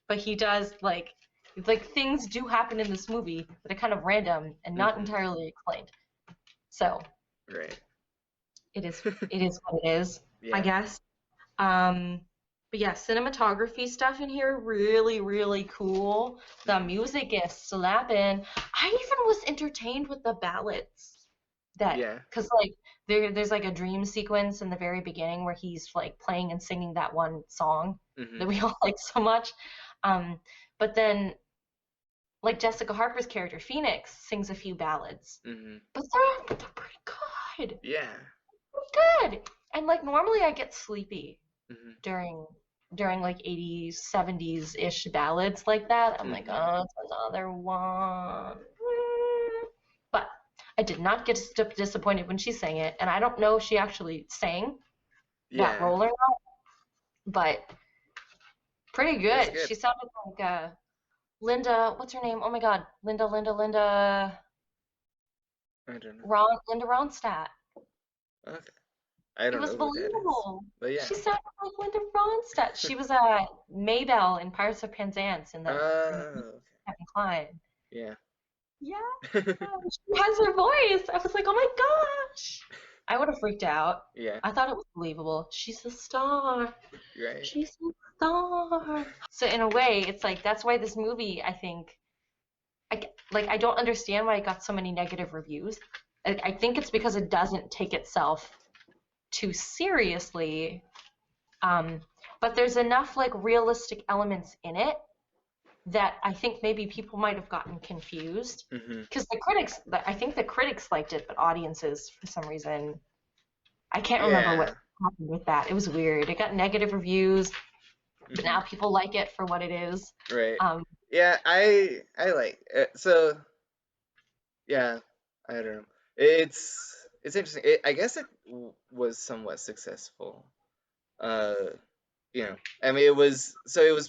But he does like it's like things do happen in this movie that are kind of random and not entirely explained. So Right. it is what it is, I Yeah. guess. But yeah, cinematography stuff in here really, really cool. The music is slapping. I even was entertained with the ballads that Yeah. because like there's like a dream sequence in the very beginning where he's like playing and singing that one song Hmm. that we all like so much. Um, but then like Jessica Harper's character Phoenix sings a few ballads, Hmm. but they're pretty good, Yeah. pretty good. And like normally I get sleepy Hmm. during like 80s 70s ish ballads like that. I'm like, Hmm. oh, it's another one. But I did not get disappointed when she sang it, and I don't know if she actually sang that Yeah. role or not, but pretty That's good. good. She sounded like Linda, what's her name? Oh my God, Linda I don't know. Linda Ronstadt. Okay. I It don't was know who that is. believable. But yeah. She sounded like Linda Ronstadt. She was Maybelle in Pirates of Penzance in the Okay. Kevin Klein. Yeah. Yeah, she has her voice. I was like, oh my gosh. I would have freaked out. Yeah. I thought it was believable. She's a star. Right. She's a star. So in a way, it's like that's why this movie, I think, I don't understand why it got so many negative reviews. I think it's because it doesn't take itself too seriously. But there's enough like realistic elements in it that I think maybe people might have gotten confused Hmm. because I think the critics liked it, but audiences, for some reason, I can't remember what Yeah. happened with that. It was weird. It got negative reviews, but Hmm. now people like it for what it is. Right. Um, Yeah. I like it. So yeah. I don't know. It's interesting. I guess it was somewhat successful. Uh. I mean, it was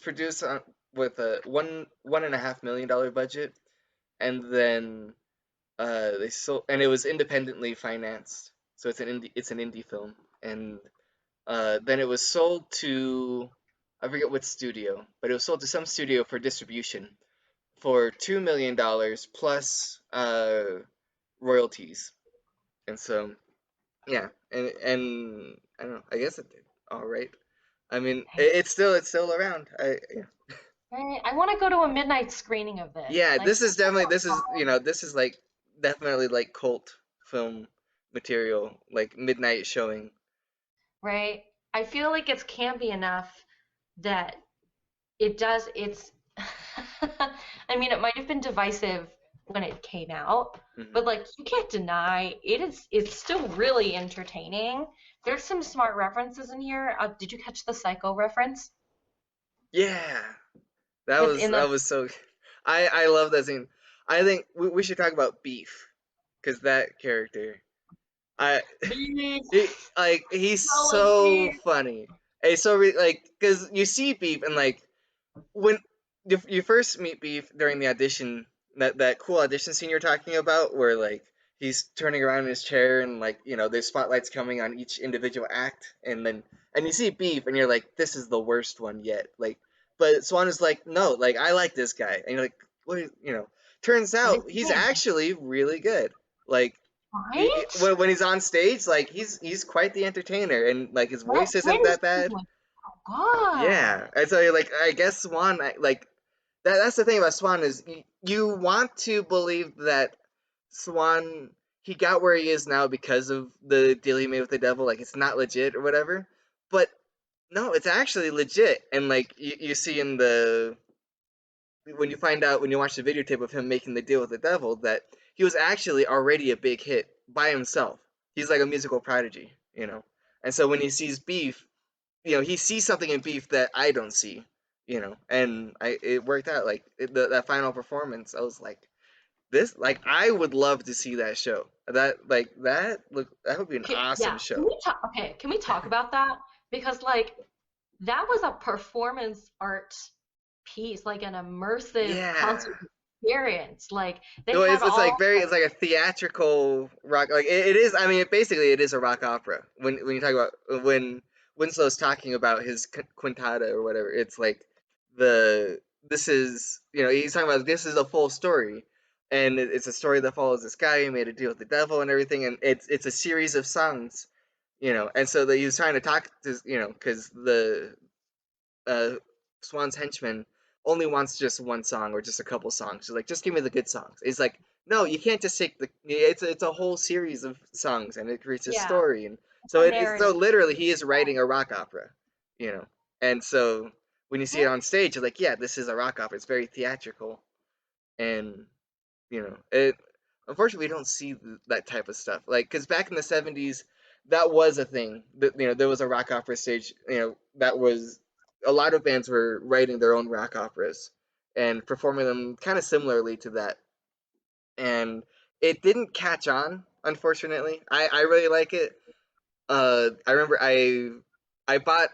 produced with a $1.5 million budget, and then they sold, and it was independently financed, so it's an indie film, and then it was sold to, I forget what studio, but it was sold to some studio for distribution for $2 million plus royalties, and so yeah, and I don't know, I guess it did all right. I mean, it's still around. Yeah. I want to go to a midnight screening of this. Yeah, Like, this is like definitely like cult film material, like midnight showing. right? I feel like it's campy enough that it's I mean it might have been divisive when it came out, Hmm. but like you can't deny it's still really entertaining. There's some smart references in here. Did you catch the Psycho reference Yeah, within the that was so. I love that scene. I think we should talk about Beef, because that character, I beef, he's solid so beef. funny. It's so like, because you see Beef, and like when you first meet Beef during the audition, that cool audition scene you're talking about, where like he's turning around in his chair and like there's spotlights coming on each individual act, and you see Beef and you're like, this is the worst one yet. Like, but Swan is like, no, like I like this guy, and you're like, what? Turns What is out his he's name? actually really good. Like, Right? when he's on stage, like he's quite the entertainer, and like his voice isn't When is that he bad. like, oh Yeah, God. and so you're like, I guess Swan, like that's the thing about Swan is you want to believe that Swan he got where he is now because of the deal he made with the devil, like it's not legit or whatever, but no, it's actually legit, and like you see in the when you find out when you watch the videotape of him making the deal with the devil that he was actually already a big hit by himself. He's like a musical prodigy. And so when he sees Beef, he sees something in Beef that I don't see. And it worked out. Like that final performance, I was like, this, like, I would love to see that show. That would be an awesome Yeah. Can show. we talk? Okay. Can we talk about that? Because like that was a performance art piece, like an immersive Yeah. concert experience. Like they No, had it's like all very, like, it's like a theatrical rock. Like it is. I mean, basically, it is a rock opera. When you talk about when Winslow's talking about his quintata or whatever, it's like the this is he's talking about this is a full story, and it's a story that follows this guy who made a deal with the devil and everything, and it's a series of songs. And so that he was trying to talk to because the uh, Swan's henchman only wants just one song or just a couple songs. She's like, just give me the good songs. He's like, no, you can't just take the. It's a whole series of songs, and it creates a yeah, story, and it's so a it's so narrative. literally he is writing a rock opera. And so when you see it Yeah. on stage, you're like, yeah, this is a rock opera. It's very theatrical, and it. Unfortunately, we don't see that type of stuff. Like, because back in the '70s, that was a thing. There was a rock opera stage. That was a lot of bands were writing their own rock operas and performing them kind of similarly to that. And it didn't catch on, unfortunately. I really like it. I remember I bought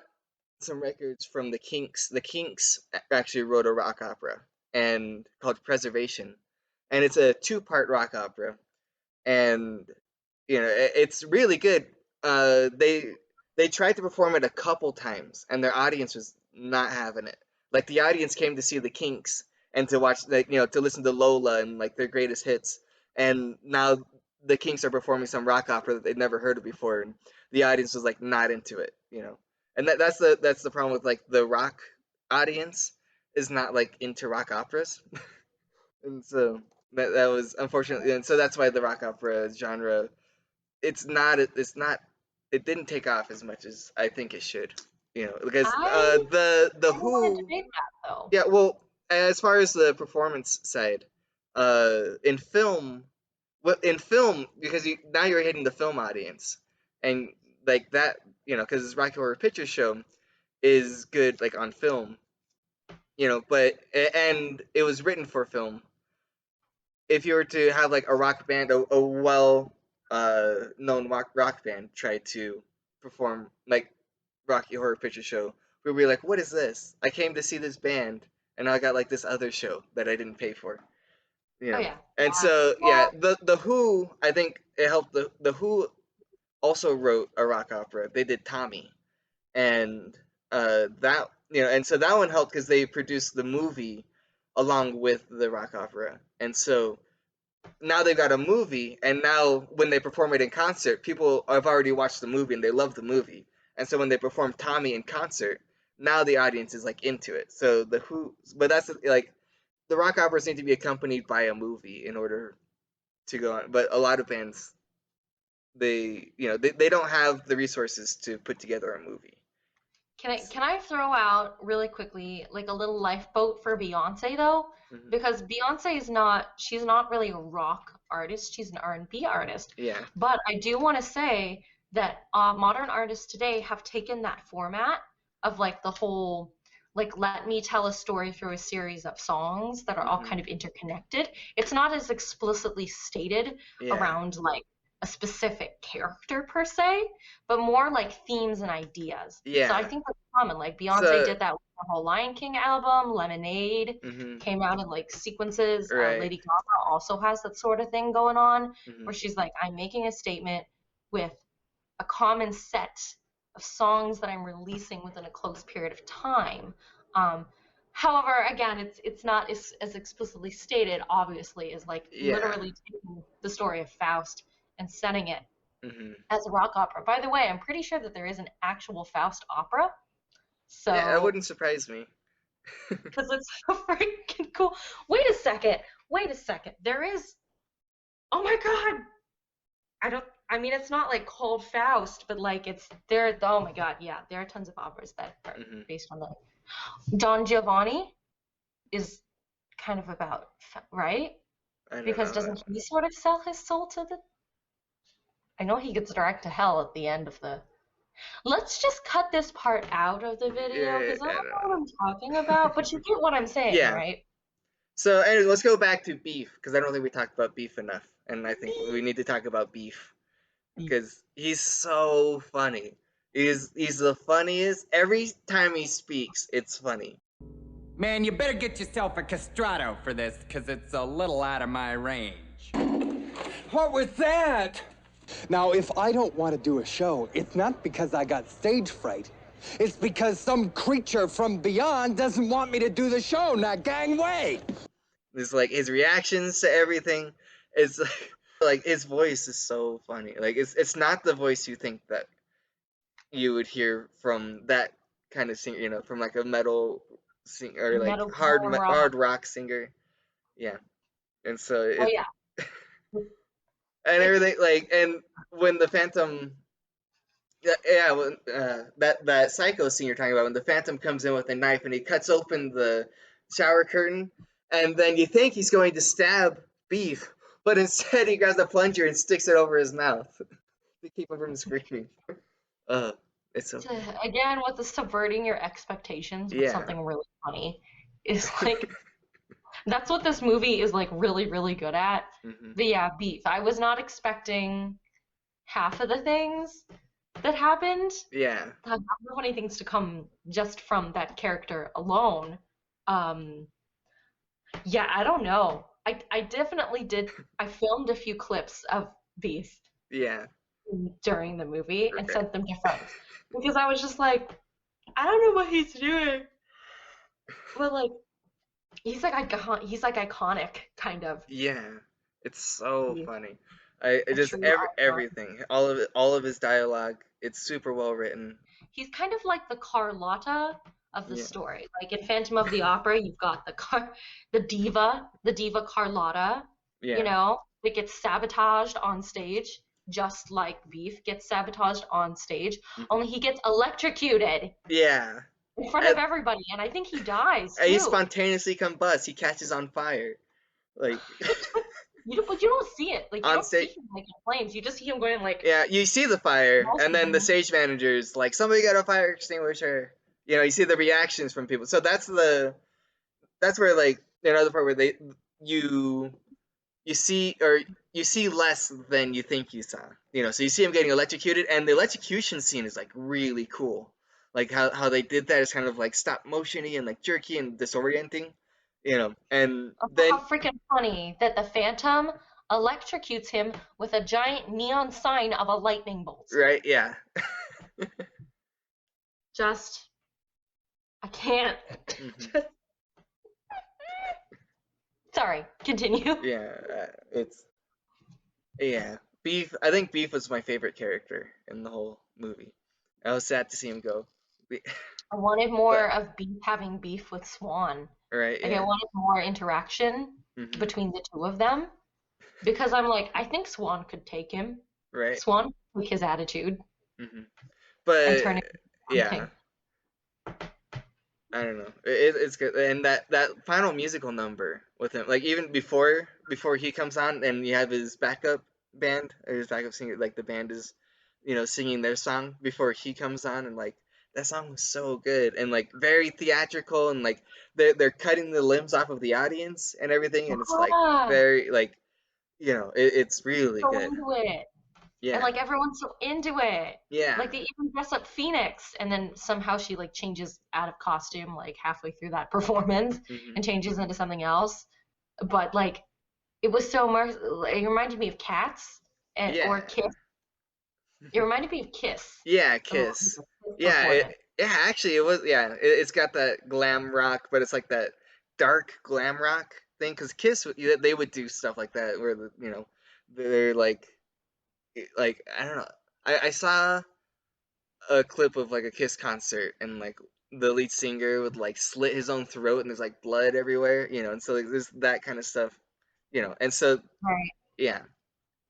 some records from the Kinks. The Kinks actually wrote a rock opera and called Preservation, and it's a two-part rock opera, and it's really good. They tried to perform it a couple times, and their audience was not having it. Like the audience came to see the Kinks and to watch, like to listen to Lola and like their greatest hits, and now the Kinks are performing some rock opera that they'd never heard of before, and the audience was like not into it. And that's the problem with like the rock audience is not like into rock operas, and so that was unfortunately, and so that's why the rock opera genre it's not it didn't take off as much as I think it should. Because I the I don't want to Who, debate that though. yeah, well, as far as the performance side, in film, because now you're hitting the film audience, and like that, because Rocky Horror Picture Show is good like on film, but and it was written for film. If you were to have like a rock band, a well known rock band try to perform like Rocky Horror Picture Show, we'd be like, what is this? I came to see this band, and I got like this other show that I didn't pay for. Oh yeah. And Yeah. so yeah, Well, the Who, I think it helped. The Who also wrote a rock opera. They did Tommy, and that and so that one helped because they produced the movie along with the rock opera, and so now they've got a movie, and now when they perform it in concert, people have already watched the movie and they love the movie. And so when they perform Tommy in concert, now the audience is like into it. So the Who, but that's like the rock operas need to be accompanied by a movie in order to go on. But a lot of bands, they don't have the resources to put together a movie. can I throw out really quickly like a little lifeboat for Beyonce though? Mhm. Because Beyonce she's not really a rock artist, she's an R&B artist. Yeah. But I do want to say that modern artists today have taken that format of like the whole like let me tell a story through a series of songs that are all Hmm. kind of interconnected. It's not as explicitly stated Yeah. around like a specific character per se, but more like themes and ideas. So I Yeah. think that's common. Like Beyonce So, did that with the whole Lion King album. Lemonade mhm, came out in like sequences. right. Lady Gaga also has that sort of thing going on, Mhm. where she's like, I'm making a statement with a common set of songs that I'm releasing within a close period of time. Um, However, again, it's not as explicitly stated, obviously, as like Yeah. literally taking the story of Faust and setting it Mhm. as a rock opera. By the way, I'm pretty sure that there is an actual Faust opera. Yeah, that So, wouldn't surprise me. because it's so freaking cool. Wait a second. Wait a second. There is. Oh my God. I mean, it's not like called Faust, but like it's there. Oh my God. Yeah. There are tons of operas that are Mhm. based on that. Don Giovanni is kind of about, right? I don't Because know that doesn't one. he sort of sell his soul to the. I know he gets direct to hell at the end of the. Let's just cut this part out of the video Yeah, because I I don't don't know know. what I'm talking about, but you get what I'm saying, Yeah. right? So, anyway, let's go back to beef because I don't think we talked about beef enough, and I think we need to talk about beef because he's so funny. He's the funniest. Every time he speaks, it's funny. Man, you better get yourself a castrato for this, because it's a little out of my range. What was that? Now, if I don't want to do a show, it's not because I got stage fright. It's because some creature from beyond doesn't want me to do the show. Now, gang, wait! It's like his reactions to everything. It's like his voice is so funny. Like it's not the voice you think that you would hear from that kind of singer, from like a metal sing or like Metalcore rock. hard rock singer. Yeah. And so Oh it yeah. and It's everything like and when the Phantom yeah, when, that psycho scene you're talking about when the Phantom comes in with a knife and he cuts open the shower curtain and then you think he's going to stab Beef, but instead he grabs the plunger and sticks it over his mouth to keep him from screaming. Uh, it's so funny. again with the subverting your expectations with Yeah. something really funny is like that's what this movie is like really really good at. Hmm. But yeah, Beef. I was not expecting half of the things that happened. Yeah. Half the funny things to come just from that character alone. Um, yeah, I don't know. I definitely did. I filmed a few clips of Beef Yeah. during the movie and Right. sent them to friends because I was just like, I don't know what he's doing, but like he's like iconic kind of. Yeah. It's so He's funny. I a just true icon. everything, all of it, all of his dialogue. It's super well written. He's kind of like the Carlotta of the Yeah. story. Like in Phantom of the Opera, you've got the diva Carlotta, Yeah. that gets sabotaged on stage, just like Beef gets sabotaged on stage, Mhm. only he gets electrocuted Yeah. in front of everybody, and I think he dies And he too. spontaneously combusts. He catches on fire. Like But you don't see it. Like you on don't see stage. him like in flames. You just see him going like. Yeah, you see the fire, and then the Exhausting. stage manager's like, "Somebody got a fire extinguisher." You see the reactions from people. So that's where like another part where you you see or you see less than you think you saw. So you see him getting electrocuted, and the electrocution scene is like really cool. Like how they did that is kind of like stop motiony and like jerky and disorienting. And Also, then how freaking funny that the Phantom electrocutes him with a giant neon sign of a lightning bolt. right, yeah. Just, I can't. Mhm. Sorry, continue. Yeah, yeah. Beef. I think Beef was my favorite character in the whole movie. I was sad to see him go. I wanted But more of Beef having beef with Swan. right, Like, I yeah. wanted more interaction Hmm. between the two of them. Because I'm like, I think Swan could take him. Right. Swan could take his attitude Hmm. and But turn it into yeah, something. I don't know. It's good, and that final musical number with him, like even before he comes on, and you have his backup band or his backup singer, like the band is, singing their song before he comes on, and like that song was so good and like very theatrical, and like they're cutting the limbs off of the audience and everything, and it's like Yeah, very like it's really so good. into it. Yeah. And like everyone's so into it. Yeah. Like they even dress up Phoenix, and then somehow she like changes out of costume like halfway through that performance Hmm. and changes into something else. But like it was so it reminded me of Cats or Yeah. Kiss. It reminded me of Kiss. Yeah, A lot Kiss. of the Kiss Yeah, performance. yeah, actually it was, yeah, it's got that glam rock, but it's like that dark glam rock thing, because Kiss, they would do stuff like that where, they're like, I don't know. I saw a clip of like a Kiss concert, and like the lead singer would like slit his own throat and there's like blood everywhere, and so like there's that kind of stuff, and so Right. yeah,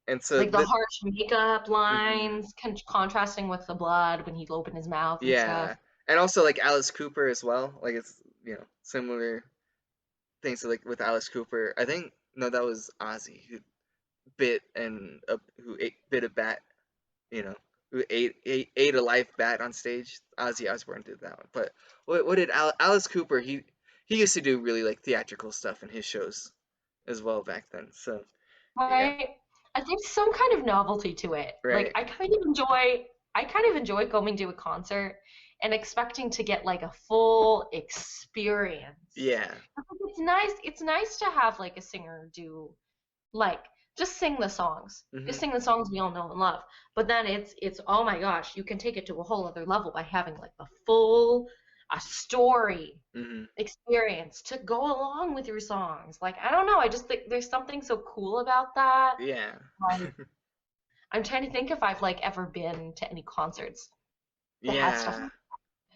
and so Like the harsh makeup mhm. lines contrasting with the blood when he opened his mouth and Yeah, stuff. and also like Alice Cooper as well. Like it's similar things to, like with Alice Cooper. I think no, that was Ozzy who bit a bat. You know, who ate a live bat on stage. Ozzy Osbourne did that one. But what did Alice Cooper? He used to do really like theatrical stuff in his shows as well back then. So yeah, Right. And there's some kind of novelty to it. Like right. I kind of enjoy going to a concert and expecting to get like a full experience. Yeah. I think it's nice to have like a singer do like just sing the songs. Just Mhm. sing the songs we all know and love. But then it's oh my gosh, you can take it to a whole other level by having like the full a story Mhm. experience to go along with your songs. Like, I don't know, I just think there's something so cool about that. Yeah. Like, I'm trying to think if I've like ever been to any concerts that had stuff. Yeah.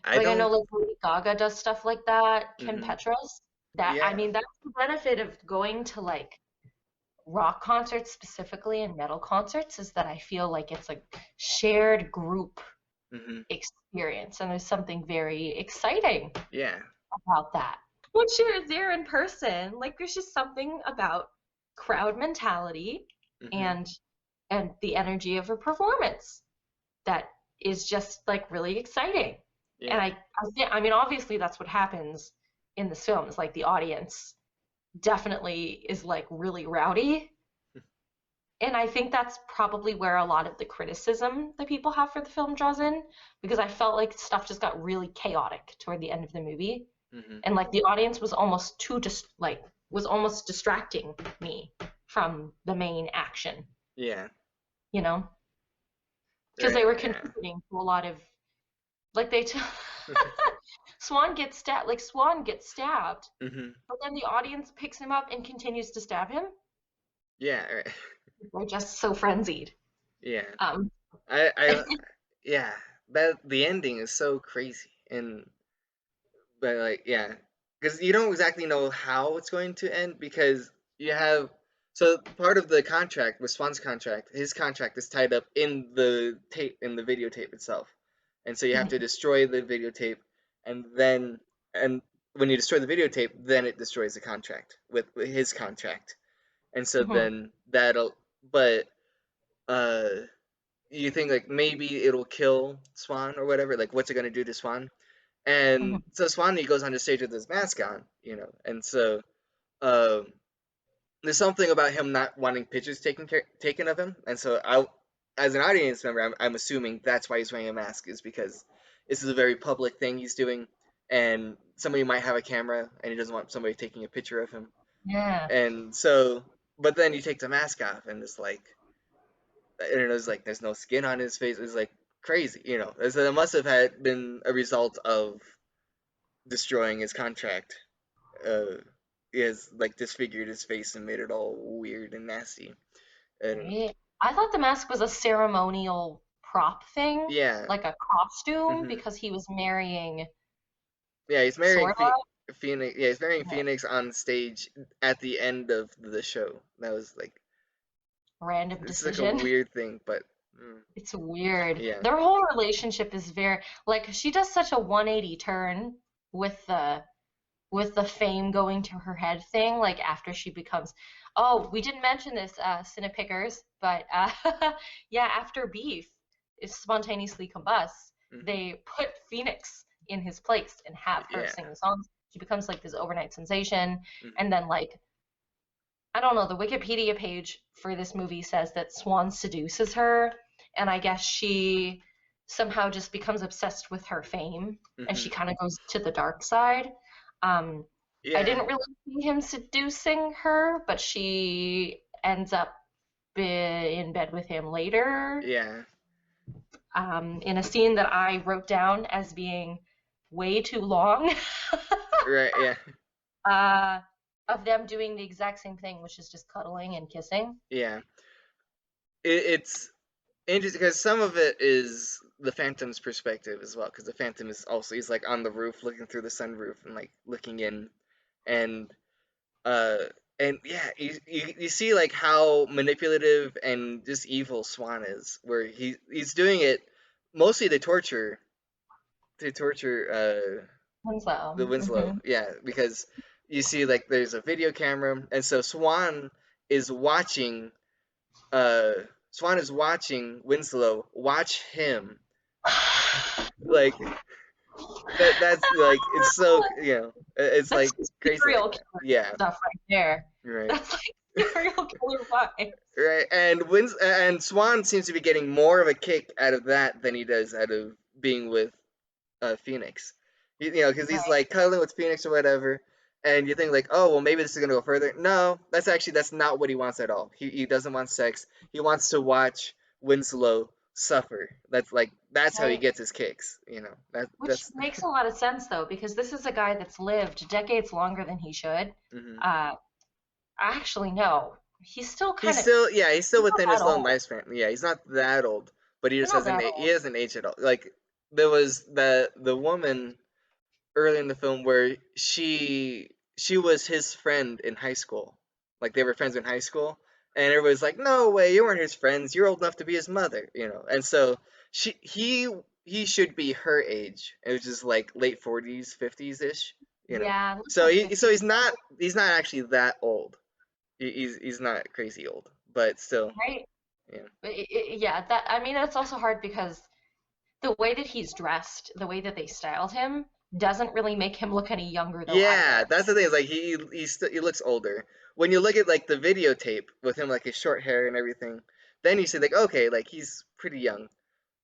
I Like I know don't. like Lady Gaga does stuff like that, Kim Mhm. Petras. That I Yeah. mean, that's the benefit of going to like rock concerts specifically and metal concerts is that I feel like it's a shared group Mhm. experience and there's something very exciting Yeah. about that. Once you're there in person, like there's just something about crowd mentality Mhm. and the energy of a performance that is just like really exciting. And Yeah. I mean obviously that's what happens in this film is like the audience definitely is like really rowdy. And I think that's probably where a lot of the criticism that people have for the film draws in because I felt like stuff just got really chaotic toward the end of the movie Mhm. and like the audience was almost too just like was almost distracting me from the main action, Yeah. you know, because they Right. were Yeah. contributing to a lot of like Swan gets stabbed, Mhm. but then the audience picks him up and continues to stab him. Yeah. Right. They're just so frenzied. Yeah. Um, I yeah. That the ending is so crazy, and but like yeah, because you don't exactly know how it's going to end, because you have, so part of the contract with Swan's contract, his contract is tied up in the tape, in the videotape itself, and so you have to destroy the videotape, and then and when you destroy the videotape, then it destroys the contract with his contract, and so mhm, then that'll, but uh you think like maybe it'll kill Swan or whatever, like what's it gonna do to Swan? And mhm, so Swanee goes on the stage with his mask on, and so um, there's something about him not wanting pictures taken of him, and so as an audience member, I'm assuming that's why he's wearing a mask, is because this is a very public thing he's doing, and somebody might have a camera, and he doesn't want somebody taking a picture of him, yeah. and so, but then he takes the mask off, and it's like, and it was like there's no skin on his face. It's like crazy, So it must have had been a result of destroying his contract. He has like disfigured his face and made it all weird and nasty. And Right. I thought the mask was a ceremonial prop thing, yeah, like a costume, hmm because he was marrying yeah, he's marrying Sora. Phoenix. Yeah, he's marrying Yeah, Phoenix on stage at the end of the show. That was like, random it's like a decision. weird thing, but It's weird. yeah, Their whole relationship is very like she does such a 180 turn with the fame going to her head thing, like after she becomes, oh, we didn't mention this, Cine-Pickers, but yeah, after Beef is spontaneously combusts, hmm, they put Phoenix in his place and have her yeah, sing the songs. She becomes like this overnight sensation, hmm, and then like I don't know, the Wikipedia page for this movie says that Swan seduces her, and I guess she somehow just becomes obsessed with her fame, and she kind of goes to the dark side. I Yeah. didn't really see him seducing her, but she ends up in bed with him later. Yeah. In a scene that I wrote down as being way too long. Right. Yeah. Of them doing the exact same thing, which is just cuddling and kissing. Yeah. It's interesting because some of it is the Phantom's perspective as well, because the Phantom is also, he's like on the roof looking through the sunroof and like looking in, and uh yeah, you see like how manipulative and just evil Swan is, where he's doing it mostly to torture Winslow. the Winslow. Yeah, because you see like there's a video camera, and so is watching Swan is watching Winslow watch him. Like that's like, it's so, it's That's like crazy serial like that. killer Yeah. stuff right there. Right. That's like serial killer vibes. Right. And Swan seems to be getting more of a kick out of that than he does out of being with Phoenix. Because he's Right. like cuddling with Phoenix or whatever, and you think like, oh well, maybe this is gonna go further. No, that's not what he wants at all. He doesn't want sex. He wants to watch Winslow suffer. That's how he Right. gets his kicks. Which makes a lot of sense though, because this is a guy that's lived decades longer than he should. Mhm. Actually, no. He's still kind He's of still within not his that long old. lifespan. Yeah, he's not that old, but he He's just not hasn't that he old. hasn't aged at all. Like there was the woman early in the film where she was his friend in high school. Like they were friends in high school, and everybody's like, "No way, you weren't his friends. You're old enough to be his mother." And so he should be her age. It was just like late 40s, 50s ish. Yeah, looks So like he's 50. not actually that old. He's not crazy old, but still, Right? yeah. Yeah, that I mean that's also hard because the way that he's dressed, the way that they styled him, doesn't really make him look any younger though Yeah, either. that's the thing. Is like he looks older. When you look at like the videotape with him, like his short hair and everything, then you see like, okay, like he's pretty young.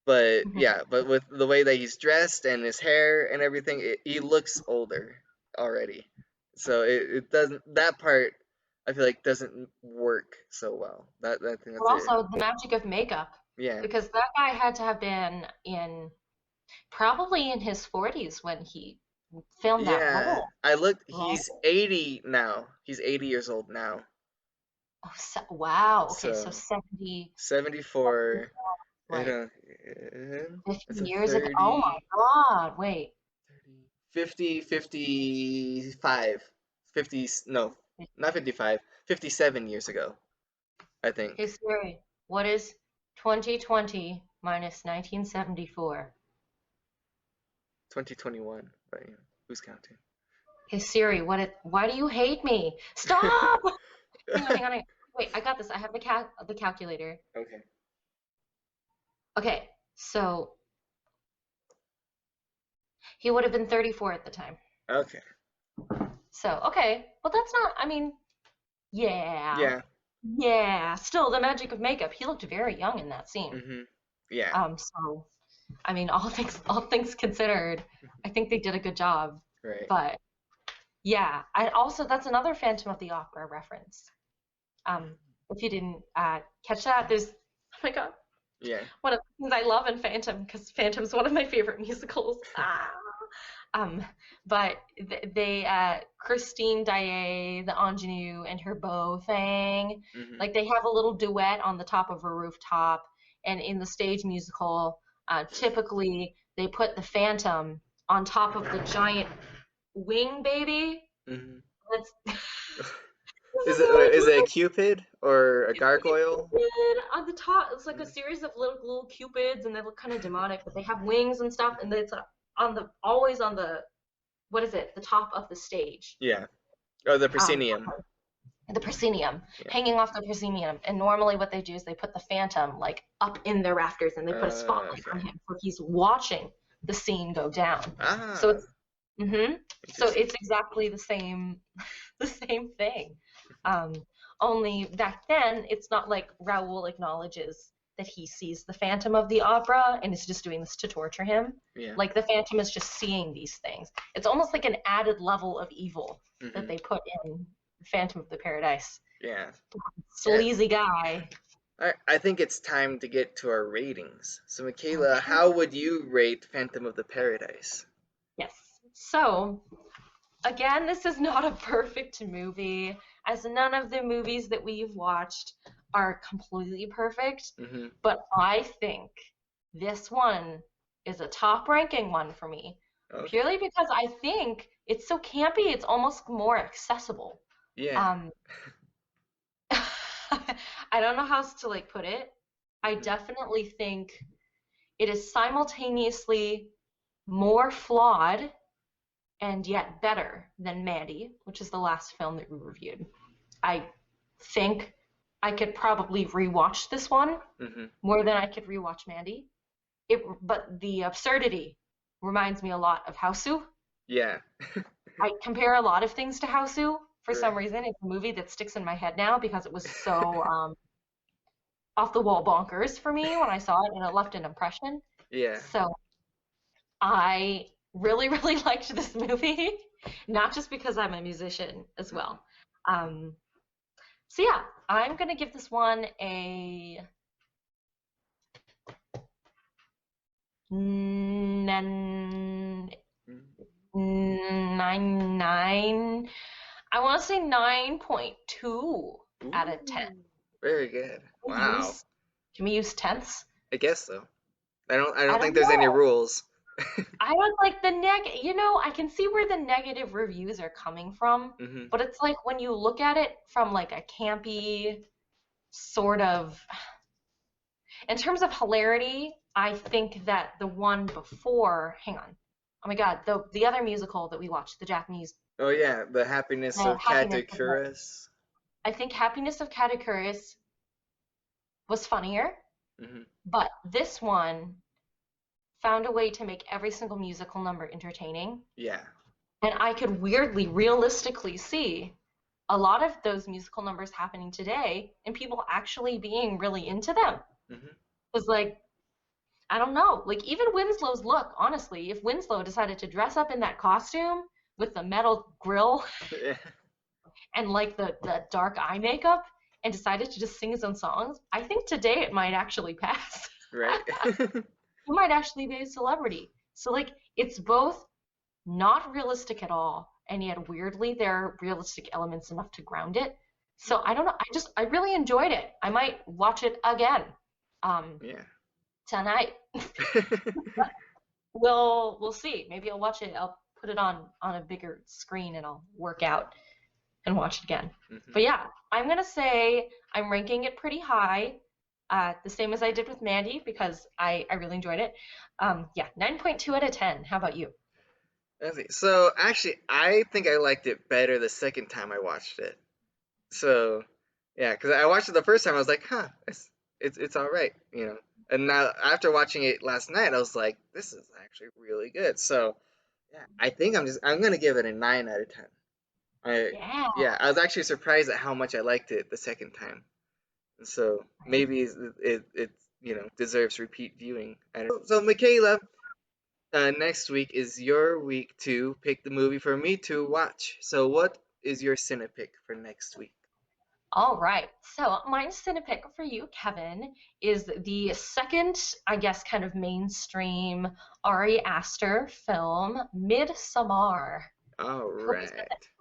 But Mhm. yeah, but with the way that he's dressed and his hair and everything, he looks older already. So it doesn't, that part I feel like doesn't work so well. That thing, But that's it. also the magic of makeup, Yeah. because that guy had to have been in probably in his 40s when he filmed that Yeah. role, I looked. right? He's 80 now. He's 80 years old now. Oh, wow. Okay, so So 70, 74. I like don't. 50 It's a years ago. Oh my 30, God, wait. 50, 55, 50. No, not 55. 57 years ago, I Hey think. Siri, what is 2020 minus 1974? 2021. But who's counting? Hey Siri, why do you hate me? Stop! Hang on. Wait, I got this. I have the calculator. Okay. Okay, so he would have been 34 at the time. Okay. So, okay. Well, that's not, I mean, yeah. Yeah. Yeah. Still, the magic of makeup. He looked very young in that scene. Yeah. So, I mean, all things considered, I think they did a good job. Right. But yeah, that's another Phantom of the Opera reference. If you didn't catch that, there's, oh my God, Yeah. one of the things I love in Phantom, because Phantom's one of my favorite musicals. But Christine Daae, the ingenue, and her bow thing, like they have a little duet on the top of a rooftop, and in the stage musical, typically they put the Phantom on top of the giant wing baby. That's Is it a Cupid or a gargoyle? on the top. It's like a series of little cupids, and they look kind of demonic, but they have wings and stuff, and it's always on the, what is it? The top of the stage. Yeah. Oh, the proscenium. The proscenium, hanging off the proscenium. And normally what they do is they put the Phantom like up in their rafters, and they put a spotlight on him, so he's watching the scene go down. So it's so it's exactly the same thing. Only back then it's not like Raoul acknowledges that he sees the Phantom of the Opera and is just doing this to torture him. Yeah. Like the Phantom is just seeing these things. It's almost like an added level of evil that they put in Phantom of the Paradise. Yeah. Sleazy guy. I think it's time to get to our ratings. So, Michaela, Okay. how would you rate Phantom of the Paradise? Yes. So, again, this is not a perfect movie, as none of the movies that we've watched are completely perfect. But I think this one is a top-ranking one for me, purely because I think it's so campy, it's almost more accessible. Yeah. I don't know how else to like put it. I definitely think it is simultaneously more flawed and yet better than Mandy, which is the last film that we reviewed. I think I could probably rewatch this one more than I could rewatch Mandy. But the absurdity reminds me a lot of Hausu. Yeah. I compare a lot of things to Hausu for some reason. It's a movie that sticks in my head now because it was so off the wall bonkers for me when I saw it, and it left an impression. Yeah. So I really, really liked this movie, not just because I'm a musician as well. So yeah, I'm gonna give this one a 9. I want to say 9.2 out of 10. Very good. Wow. Can we use tenths? I guess so. I don't think don't there's any know. rules. I don't like the I can see where the negative reviews are coming from, but it's like when you look at it from like a campy sort of, in terms of hilarity, I think that the one before, hang on, oh my God, the other musical that we watched, the Japanese. Oh yeah, the Happiness of Katakouris. I think Happiness of Katakouris was funnier, but this one found a way to make every single musical number entertaining. Yeah. And I could weirdly, realistically see a lot of those musical numbers happening today and people actually being really into them. Because, like, I don't know, like, even Winslow's look, honestly, if Winslow decided to dress up in that costume with the metal grill and, like, the dark eye makeup and decided to just sing his own songs, I think today it might actually pass. Right. He might actually be a celebrity. So, like, it's both not realistic at all, and yet weirdly there are realistic elements enough to ground it. So I don't know. I really enjoyed it. I might watch it again. Tonight. We'll see. Maybe I'll watch it. I'll put it on a bigger screen and I'll work out and watch it again. But yeah, I'm gonna say I'm ranking it pretty high. The same as I did with Mandy because I really enjoyed it. Yeah, 9.2 out of 10. How about you? So actually, I think I liked it better the second time I watched it. So yeah, because I watched it the first time, I was like, huh, it's all right, you know. And now after watching it last night, I was like, this is actually really good. So yeah, I think I'm gonna give it a 9 out of 10. I was actually surprised at how much I liked it the second time. So maybe it deserves repeat viewing. I don't know. So Michaela, next week is your week to pick the movie for me to watch. So what is your Cine-Pick for next week? All right. So my Cine-Pick for you, Kevin, is the second, I guess, kind of mainstream Ari Aster film, Midsommar. All right.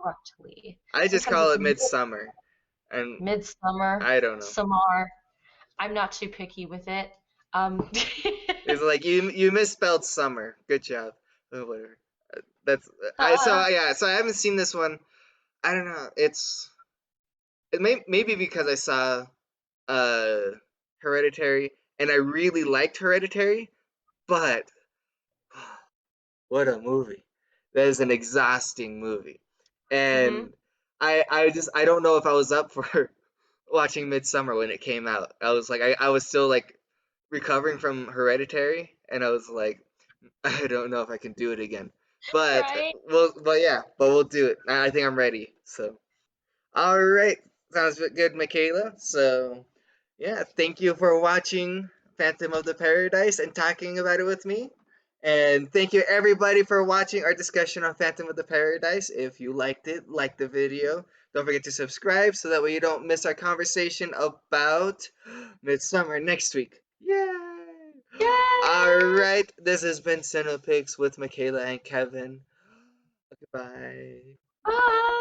Correctly. I just call it Midsummer. And Midsummer. I don't know. Samar. I'm not too picky with it. It's like you misspelled summer. Good job. Oh, whatever. So I haven't seen this one. I don't know. Maybe because I saw Hereditary and I really liked Hereditary, but what a movie. That is an exhausting movie. And I don't know if I was up for watching Midsummer when it came out. I was like I was still like recovering from Hereditary, and I was like, I don't know if I can do it again. But we'll do it. I think I'm ready. So, all right, sounds good, Michaela. So, yeah, thank you for watching Phantom of the Paradise and talking about it with me. And thank you everybody for watching our discussion on Phantom of the Paradise. If you liked it, like the video. Don't forget to subscribe so that way you don't miss our conversation about Midsummer next week. Yay! Yay! Alright, this has been Cine-Picks with Michaela and Kevin. Goodbye. Bye.